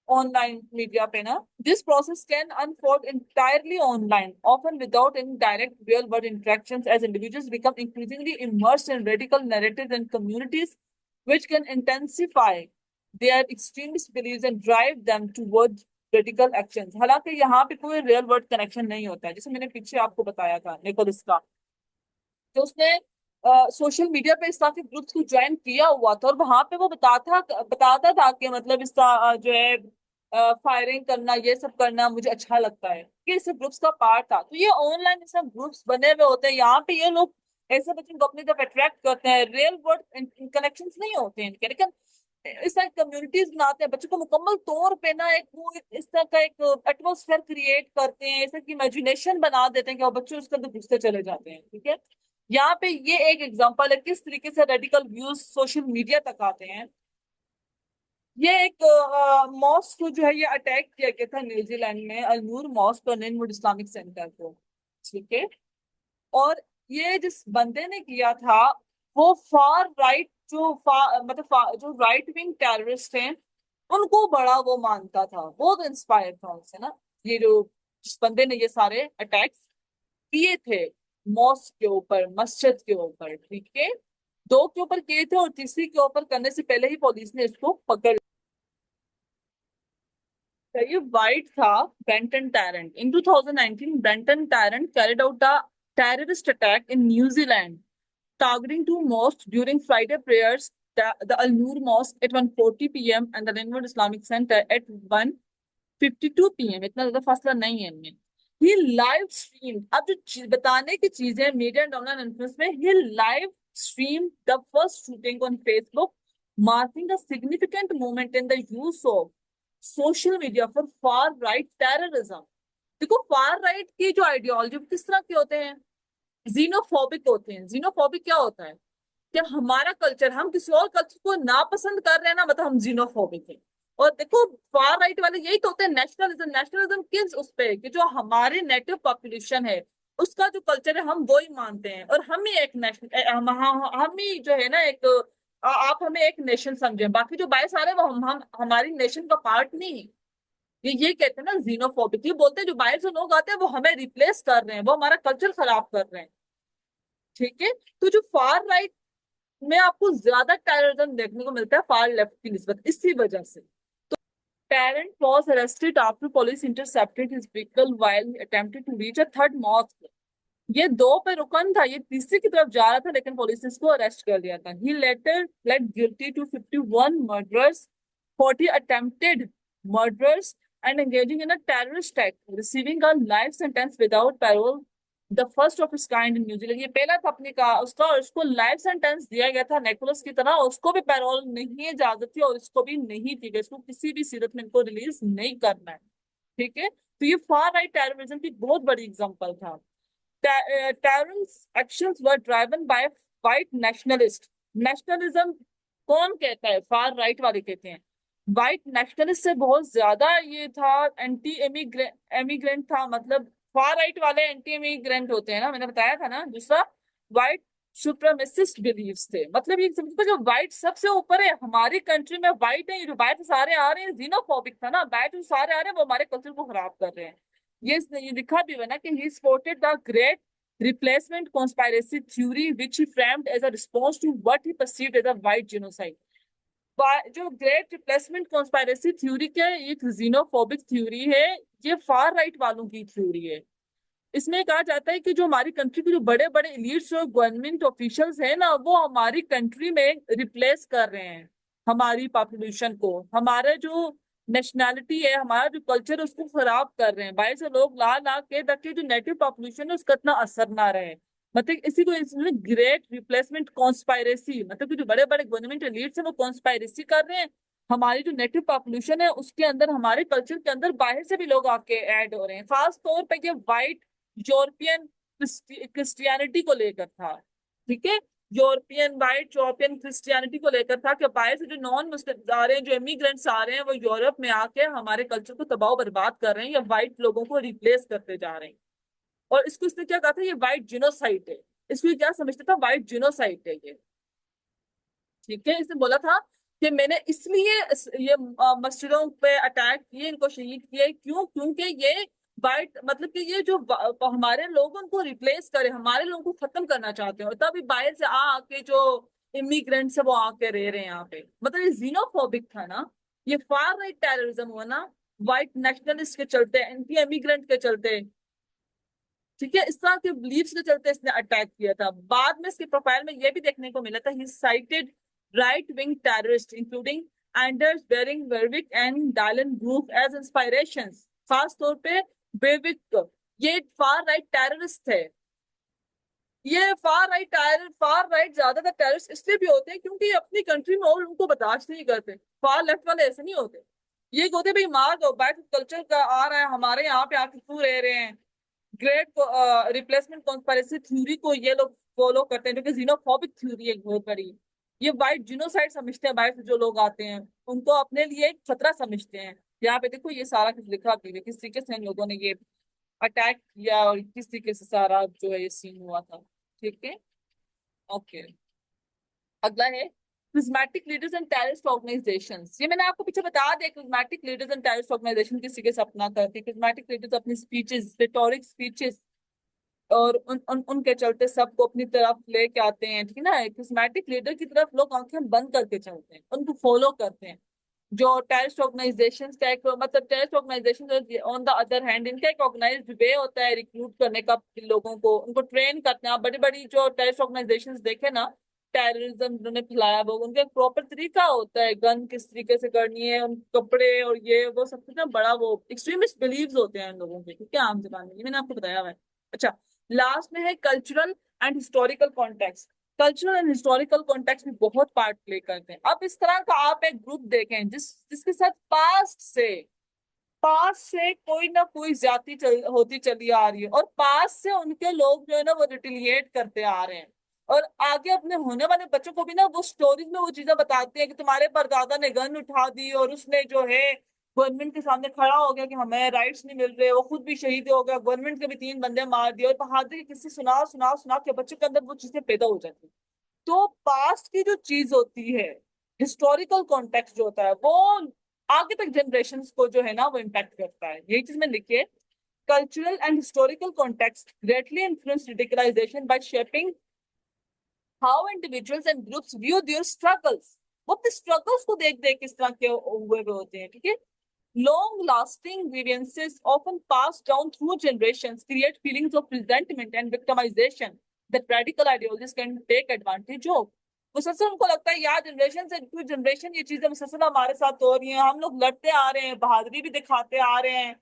B: online media पे ना। This process can unfold entirely online, often without any direct real world interactions, as individuals become increasingly immersed in radical narratives and communities which can intensify their extremist beliefs and drive them towards radical actions। हालांकि यहाँ पे कोई real world connection नहीं होता है, जैसे मैंने पीछे आपको बताया था निकोलस का, तो उसने सोशल मीडिया पे इस तरह के ग्रुप्स को ज्वाइन किया हुआ था और वहां पे वो बताता था कि मतलब इस तरह जो है फायरिंग करना ये सब करना मुझे अच्छा लगता है, कि इस ग्रुप्स का पार्ट था। तो ये ऑनलाइन सब ग्रुप्स बने हुए होते हैं, यहाँ पे ये लोग ऐसे बच्चों को अपनी तरफ अट्रैक्ट करते हैं। रियल वर्ल्ड कनेक्शंस नहीं होते हैं इनके, लेकिन इस तरह कम्युनिटीज बनाते हैं, बच्चों को मुकम्मल तौर पे ना एक वो इस तरह का एक एटमोसफेयर क्रिएट करते हैं, ऐसे की इमेजिनेशन बना देते हैं कि वो बच्चे उसके अंदर घुसते चले जाते हैं। ठीक है, यहाँ पे ये एक एग्जांपल है किस तरीके से रेडिकल व्यूज सोशल मीडिया तक आते हैं। ये एक मॉस्क जो है ये अटैक किया गया था न्यूजीलैंड में, अलनूर मॉस्क और नैनवुड इस्लामिक सेंटर को। ठीक है, और ये जिस बंदे ने किया था वो फार राइट जो राइट विंग टेररिस्ट हैं उनको बड़ा वो मानता था, बहुत इंस्पायर था उनसे ना। ये जो जिस बंदे ने ये सारे अटैक्स किए थे मॉस्क के ऊपर, मस्जिद के ऊपर, ठीक है, दो के ऊपर किए थे और तीसरी के ऊपर करने से पहले ही पुलिस ने इसको पकड़ लिया। ये वाइट था Brenton Tarrant. In 2019 Brenton Tarrant carried out a terrorist attack in New Zealand targeting two mosques during Friday prayers, the Al Noor Mosque at 1:40 p.m. and the Linwood Islamic Center at 1:52 p.m. इतना ज्यादा फासला नहीं है इनमें। ही live stream, अब जो बताने की चीजें मीडिया एंड ऑनलाइन इन्फ्लुएंस में, he live stream the first shooting on Facebook, marking a significant moment in the use of social media for far right terrorism। देखो फार राइट की जो आइडियोलॉजी किस तरह के होते हैं, जीनोफोबिक होते हैं। जीनोफोबिक क्या होता है, जब हमारा कल्चर हम किसी और कल्चर को नापसंद कर रहे हैं ना, मतलब हम जीनोफोबिक हैं। और देखो फार राइट वाले यही तो होते हैं, नेशनलिज्म। नेशनलिज्म किस उस पे कि जो हमारे नेटिव पॉपुलेशन है उसका जो कल्चर है हम वो ही मानते हैं, और हम ही एक नेशनल हम ही जो है ना एक आप हमें एक नेशन समझें, बाकी जो बाईस आ रहे हैं वो हम हमारी नेशन का पार्ट नहीं है। ये कहते हैं ना जीनोफोबिक, ये बोलते हैं जो बाहर से लोग आते हैं वो हमें रिप्लेस कर रहे हैं, वो हमारा कल्चर खराब कर रहे हैं। ठीक है। तो जो फार राइट में आपको ज्यादा टेररिज्म देखने को मिलता है फार लेफ्ट की निस्बत, इसी वजह से। Parent was arrested after police intercepted his vehicle while attempting to reach a third mosque. ये दो पे रुकन था, ये तीसरी की तरफ जा रहा था, लेकिन पुलिस ने इसको अरेस्ट कर लिया था। He later pled guilty to 51 murders, 40 attempted murders, and engaging in a terrorist act, receiving a life sentence without parole, the first of its kind in New Zealand. ये पहला था अपने का उसका, और उसको लाइफ सेंटेंस दिया गया था नेकोलस की तरह, उसको भी पैरोल नहीं इजाजत थी और इसको भी नहीं थी कि इसको किसी भी सूरत में इनको रिलीज नहीं करना है। ठीक है। तो ये फार राइट टेररिज्म की बहुत बड़ी एग्जांपल था। Terror's actions were driven by white nationalist. Nationalism कौन कहता है? फार राइट वाले कहते हैं। वाइट नेशनलिस्ट से बहुत ज्यादा ये था, एंटी एमिग्रेंट था, मतलब फार राइट वाले एंटी एमिग्रेंट होते हैं ना, मैंने बताया था ना। दूसरा वाइट सुप्रीमेसिस्ट बिलीव्स थे, मतलब ये समझते जो वाइट सबसे ऊपर है, हमारी कंट्री में वाइट है, ये जो बाहर से सारे आ रहे हैं, जीनोफोबिक था ना, बाहर से सारे आ रहे हैं वो हमारे कल्चर को खराब कर रहे हैं। ये लिखा भी हुआ ना कि he sported the great replacement conspiracy theory which he framed as a response to what he perceived as a white genocide. जो ग्रेट रिप्लेसमेंट कॉन्स्पायरेसी थ्योरी क्या है? ये जीनोफोबिक थ्योरी है, ये फार राइट वालों की थ्योरी है। इसमें कहा जाता है कि जो हमारी कंट्री के जो बड़े बड़े एलिट्स और गवर्नमेंट ऑफिशियल्स हैं ना, वो हमारी कंट्री में रिप्लेस कर रहे हैं हमारी पॉपुलेशन को, हमारे जो नेशनैलिटी है, हमारा जो कल्चर है, उसको खराब कर रहे हैं। बाहर से लोग ला ला के, ताकि जो नेटिव पॉपुलेशन है उसका इतना असर ना रहे। मतलब इसी को इसमें ग्रेट रिप्लेसमेंट कॉन्स्पायरेसी, मतलब कि जो बड़े बड़े गवर्नमेंट एलिट्स हैं वो कॉन्स्पायरेसी कर रहे हैं, हमारी जो नेटिव पॉपुलेशन है उसके अंदर, हमारे कल्चर के अंदर बाहर से भी लोग आके ऐड हो रहे हैं। खास तौर पर ये वाइट यूरोपियन क्रिस्टियनिटी को लेकर था। ठीक है। यूरोपियन वाइट यूरोपियन क्रिस्टियनिटी को लेकर था कि बाहर से जो नॉन मुस्लिम आ रहे हैं, जो इमिग्रेंट्स आ रहे हैं, वो यूरोप में आके हमारे कल्चर को तबाह बर्बाद कर रहे हैं या वाइट लोगों को रिप्लेस करते जा रहे हैं। और इसको इसने क्या कहा था? ये वाइट जिनोसाइड है। इसको ये क्या समझता था? वाइट जिनोसाइड है ये। ठीक है। इसने बोला था कि मैंने इसलिए ये मस्जिदों पे अटैक किए, इनको शहीद किए, क्यों? क्योंकि ये वाइट, मतलब कि ये जो हमारे लोग उनको रिप्लेस करे, हमारे लोगों को खत्म करना चाहते हो, तभी बाहर से आ आके जो इमिग्रेंट्स है वो आके रह रहे हैं यहाँ पे। मतलब ये जीनोफोबिक था ना, ये फार राइट टेररिज्म हुआ ना, वाइट नेशनलिस्ट के चलते, एंटी इमिग्रेंट के चलते। ठीक है। इस तरह के बिलीफ्स के चलते इसने अटैक किया था। बाद में इसके प्रोफाइल में यह भी देखने को मिला था, he cited right wing terrorist including Anders Behring Breivik and Dylann Roof as inspirations. खास तौर पे बेरविक, ये फार राइट टेररिस्ट थे। ये फार राइट ज्यादातर टेररिस्ट इसलिए भी होते हैं क्योंकि ये अपनी कंट्री में और उनको बर्दाश्त नहीं करते। फार लेफ्ट वाले ऐसे नहीं होते, ये होते भाई मार दो, बैक कल्चर का आ रहा है हमारे यहाँ पे आके क्यों रह रहे हैं। ग्रेट रिप्लेसमेंट कॉन्स्पायरेसी थ्योरी को ये लोग फॉलो करते हैं, जो कि जीनोफोबिक थ्योरी है बहुत बड़ी। ये वाइट जिनोसाइड समझते हैं, बाहर से जो लोग आते हैं उनको अपने लिए एक खतरा समझते हैं। यहाँ पे देखो ये सारा कुछ लिखा भी है, किस तरीके से इन लोगों ने ये अटैक किया और किस तरीके से सारा जो है ये सीन हुआ था। ठीक है। ओके। अगला है charismatic leaders and terrorist organizations. ये मैंने आपको पीछे बता दिया, charismatic leaders and terrorist organization किस तरीके से अपना करते हैं। charismatic लीडर्स अपनी स्पीचेस, रिटोरिक स्पीचेस, और उनके चलते सबको अपनी तरफ लेके आते हैं। ठीक है ना, क्रिस्मेटिक लीडर की तरफ लोग आंखें बंद करके चलते हैं, उनको फॉलो करते हैं। जो टेररिस्ट ऑर्गेनाइजेशंस का एक, मतलब terrorist organization on the other hand, इनका एक ऑर्गेनाइज्ड वे होता है रिक्रूट करने का लोगों को, उनको ट्रेन करते हैं। बड़ी बड़ी जो टेररिस्ट ऑर्गेनाइजेशंस देखे ना, टेररिज्म जिन्होंने फैलाया, वो उनका एक प्रॉपर तरीका होता है, गन किस तरीके से करनी है, उन कपड़े और ये वो सब कुछ ना, बड़ा वो एक्सट्रीमिस्ट बिलीव्स होते हैं इन लोगों के। ठीक है, आम जबान में, ये मैंने आपको बताया हुआ है। अच्छा, लास्ट में है cultural and historical context. Cultural and historical context में बहुत पार्ट प्ले करते हैं। अब इस तरह का आप एक ग्रुप देखें जिसके साथ पास्ट से कोई ना कोई ज्यादती होती चली आ रही है, और पास्ट से उनके लोग जो है ना वो रिटिलिएट करते आ रहे हैं, और आगे अपने होने वाले बच्चों को भी ना वो स्टोरीज में वो चीजें बताते हैं कि तुम्हारे परदादा ने गन उठा दी और उसने जो है गवर्नमेंट के सामने खड़ा हो गया कि हमें राइट्स नहीं मिल रहे, वो खुद भी शहीद हो गया, गवर्नमेंट के भी 3 बंदे मार दिए, और बहादुरी के किस्से सुना सुना सुना के बच्चों के अंदर वो चीजें पैदा हो जाती है। तो पास्ट की जो चीज होती है, हिस्टोरिकल कॉन्टेक्स्ट जो होता है, वो आगे तक जनरेशन को जो है ना वो इम्पैक्ट करता है। यही चीज में लिखिए, cultural and historical context greatly influence radicalization by shaping how individuals and groups view their struggles। वो अपने struggles को देख देख इस तरह के हुए होते हैं, ठीक है। Long lasting grievances often passed down through generations create feelings of resentment and victimization that radical ideologies can take advantage of। मुसलसल उनको लगता है यार जनरेशन से टू जनरेशन ये चीजें मुसलसल हमारे साथ हो रही हैं, हम लोग लड़ते आ रहे हैं, बहादुरी भी दिखाते आ रहे हैं।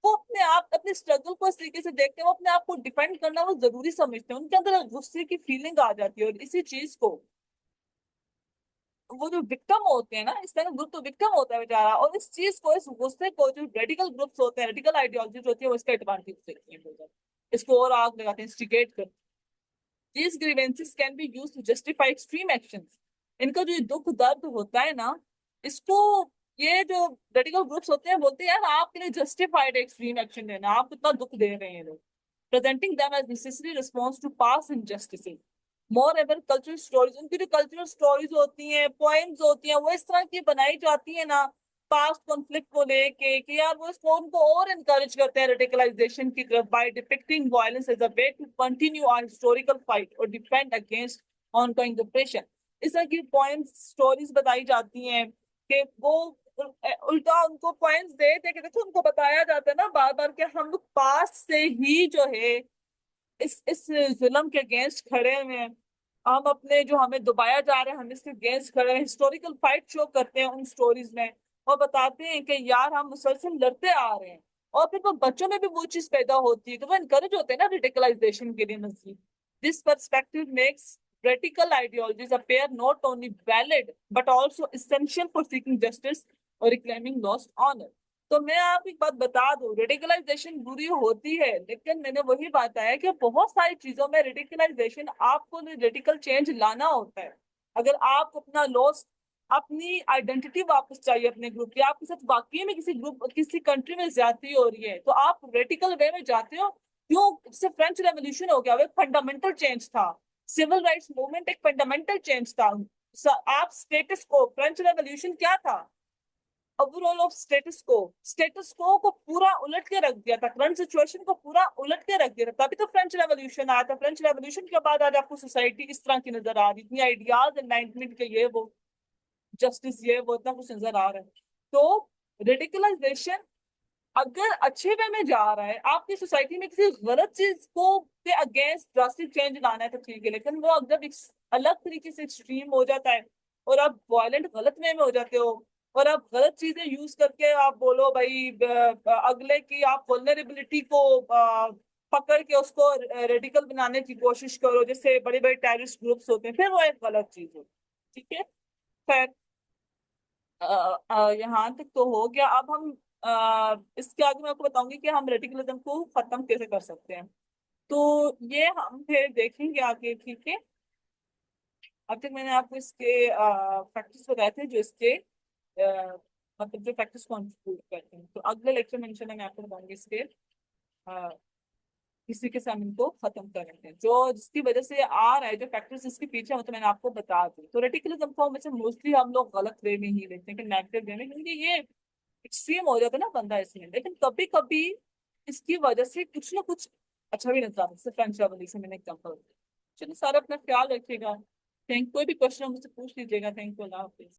B: वो अपने आप अपने स्ट्रगल को इस तरीके से देखते हैं, वो अपने आप को डिफेंड करना वो जरूरी समझते हैं, उनके अंदर गुस्से की फीलिंग आ जाती है। और इसी चीज को वो जो विक्टिम होते हैं ना, इस तरह ग्रुप तो विक्टिम होता है बेचारा, और इस चीज को, इस गुस्से को जो रेडिकल ग्रुप्स होते हैं, रेडिकल आइडियोलॉजी होती है, वो इसका एडवांटेज लेते हैं, इसको और आग लगाते हैं, इंस्टिगेट करते हैं। These grievances can be used to justify extreme actions। इनका जो ये दुख दर्द होता है ना, इसको ये जो रेडिकल ग्रुप्स होते हैं बोलते हैं यार आपके लिए जस्टिफाइड एक्सट्रीम एक्शन लेना, आप कितना दुख दे रहे हैं लोग। Presenting them as necessary response to past injustices. Moreover cultural stories, उनकी जो कल्चरल स्टोरीज होती हैं, पोएम्स होती हैं, वो इस तरह की बनाई जाती है ना पास्ट कॉन्फ्लिक्ट को लेके कि यार वो इसको उनको और एनकरेज करते हैं रेडिकलाइजेशन की तरफ, by depicting violence as a way to continue our historical fight और डिफेंड अगेंस्ट ऑनगोइंग ऑपरेशन। इस तरह की पोएम्स स्टोरीज बताई जाती हैं कि वो उल्टा उनको पॉइंट्स दे दे के, देखो उनको बताया जाता है ना बार बार कि हम लोग पास से ही जो है इस जुल्म के अगेंस्ट खड़े हुए हैं, हम अपने जो हमें दबाया जा रहा है हम इसके अगेंस्ट खड़े हैं। हिस्टोरिकल फाइट शो करते हैं उन स्टोरीज में और बताते हैं कि यार हम मुसलसल लड़ते आ रहे हैं। और फिर वो बच्चों में भी वो चीज पैदा होती है तो वो इनकरेज होते हैं ना रेडिकलाइजेशन के लिए मजीद। This perspective makes radical ideologies appear not only valid but also essential for seeking justice or reclaiming lost honor। तो मैं आपको एक बात बता दूं, रेडिकलाइजेशन बुरी होती है, लेकिन मैंने वही बात है कि बहुत सारी चीजों में रेडिकलाइजेशन आपको रेडिकल चेंज लाना होता है। अगर आप अपना लॉस, अपनी आइडेंटिटी वापस चाहिए अपने ग्रुप की, आपके साथ वाकई में किसी ग्रुप किसी कंट्री में ज्यादती हो रही है तो आप रेडिकल वे में जाते हो। क्यों? जैसे फ्रेंच रेवोल्यूशन हो गया, वो एक फंडामेंटल चेंज था। सिविल राइट्स मूवमेंट एक फंडामेंटल चेंज था। आप स्टेटस को, फ्रेंच रेवोल्यूशन क्या था? ओवरऑल ऑफ स्टेटस को पूरा उलट के रख दिया था, करंट सिचुएशन को पूरा उलट के रख दिया था, तभी तो फ्रेंच रेवोल्यूशन आया था। फ्रेंच रेवोल्यूशन के बाद आज आपको सोसाइटी इस तरह की नजर आ रही, इतनी आइडियाज एनलाइटमेंट के ये वो जस्टिस ये वो इतना कुछ नजर आ रहा है। तो रेडिकलाइजेशन अगर अच्छे वे में जा रहा है, आपकी सोसाइटी में किसी गलत चीज को के अगेंस्ट ड्रास्टिक चेंज लाना है तो ठीक है, लेकिन वो जब अलग तरीके से एक्सट्रीम हो जाता है और आप वायलेंट गलत वे में हो जाते हो और आप गलत चीजें यूज करके आप बोलो भाई अगले की आप वल्नरेबिलिटी को पकड़ के उसको रेडिकल बनाने की कोशिश करो, जैसे बड़े बड़े टेररिस्ट ग्रुप्स होते हैं, फिर वो एक गलत चीज हो। ठीक है, खैर यहाँ तक तो हो गया। अब हम इसके आगे मैं आपको बताऊंगी कि हम रेडिकलिज्म को खत्म कैसे कर सकते हैं। तो ये हम फिर देखेंगे आगे, ठीक है। अब तक मैंने आपको इसके फैक्टर्स बताए थे जो इसके मतलब जो फैक्टर्स कंट्रीब्यूट करते हैं। तो अगले लेक्चर में इंशाल्लाह मैं आपको बताऊंगी इसके अ, इसी के साथ हम इनको खत्म करेंगे जो जिसकी वजह से आ रहा है, जो फैक्टर्स इसके पीछे हैं, तो मैंने आपको बता दी। तो रेडिकलिज्म को वैसे मोस्टली हम लोग गलत वे में ही लेते हैं कि नेगेटिव वे में, क्योंकि ये एक्सट्रीम हो जाता है ना बंदा इसमें, लेकिन कभी कभी इसकी वजह से कुछ ना कुछ अच्छा भी नजर आता है, जैसे फ्रेंच रेवोल्यूशन मैंने एग्जाम्पल। चलिए सारा अपना ख्याल रखिएगा। थैंक, कोई भी क्वेश्चन हो मुझसे पूछ लीजिएगा। Thank you, Allah Hafiz.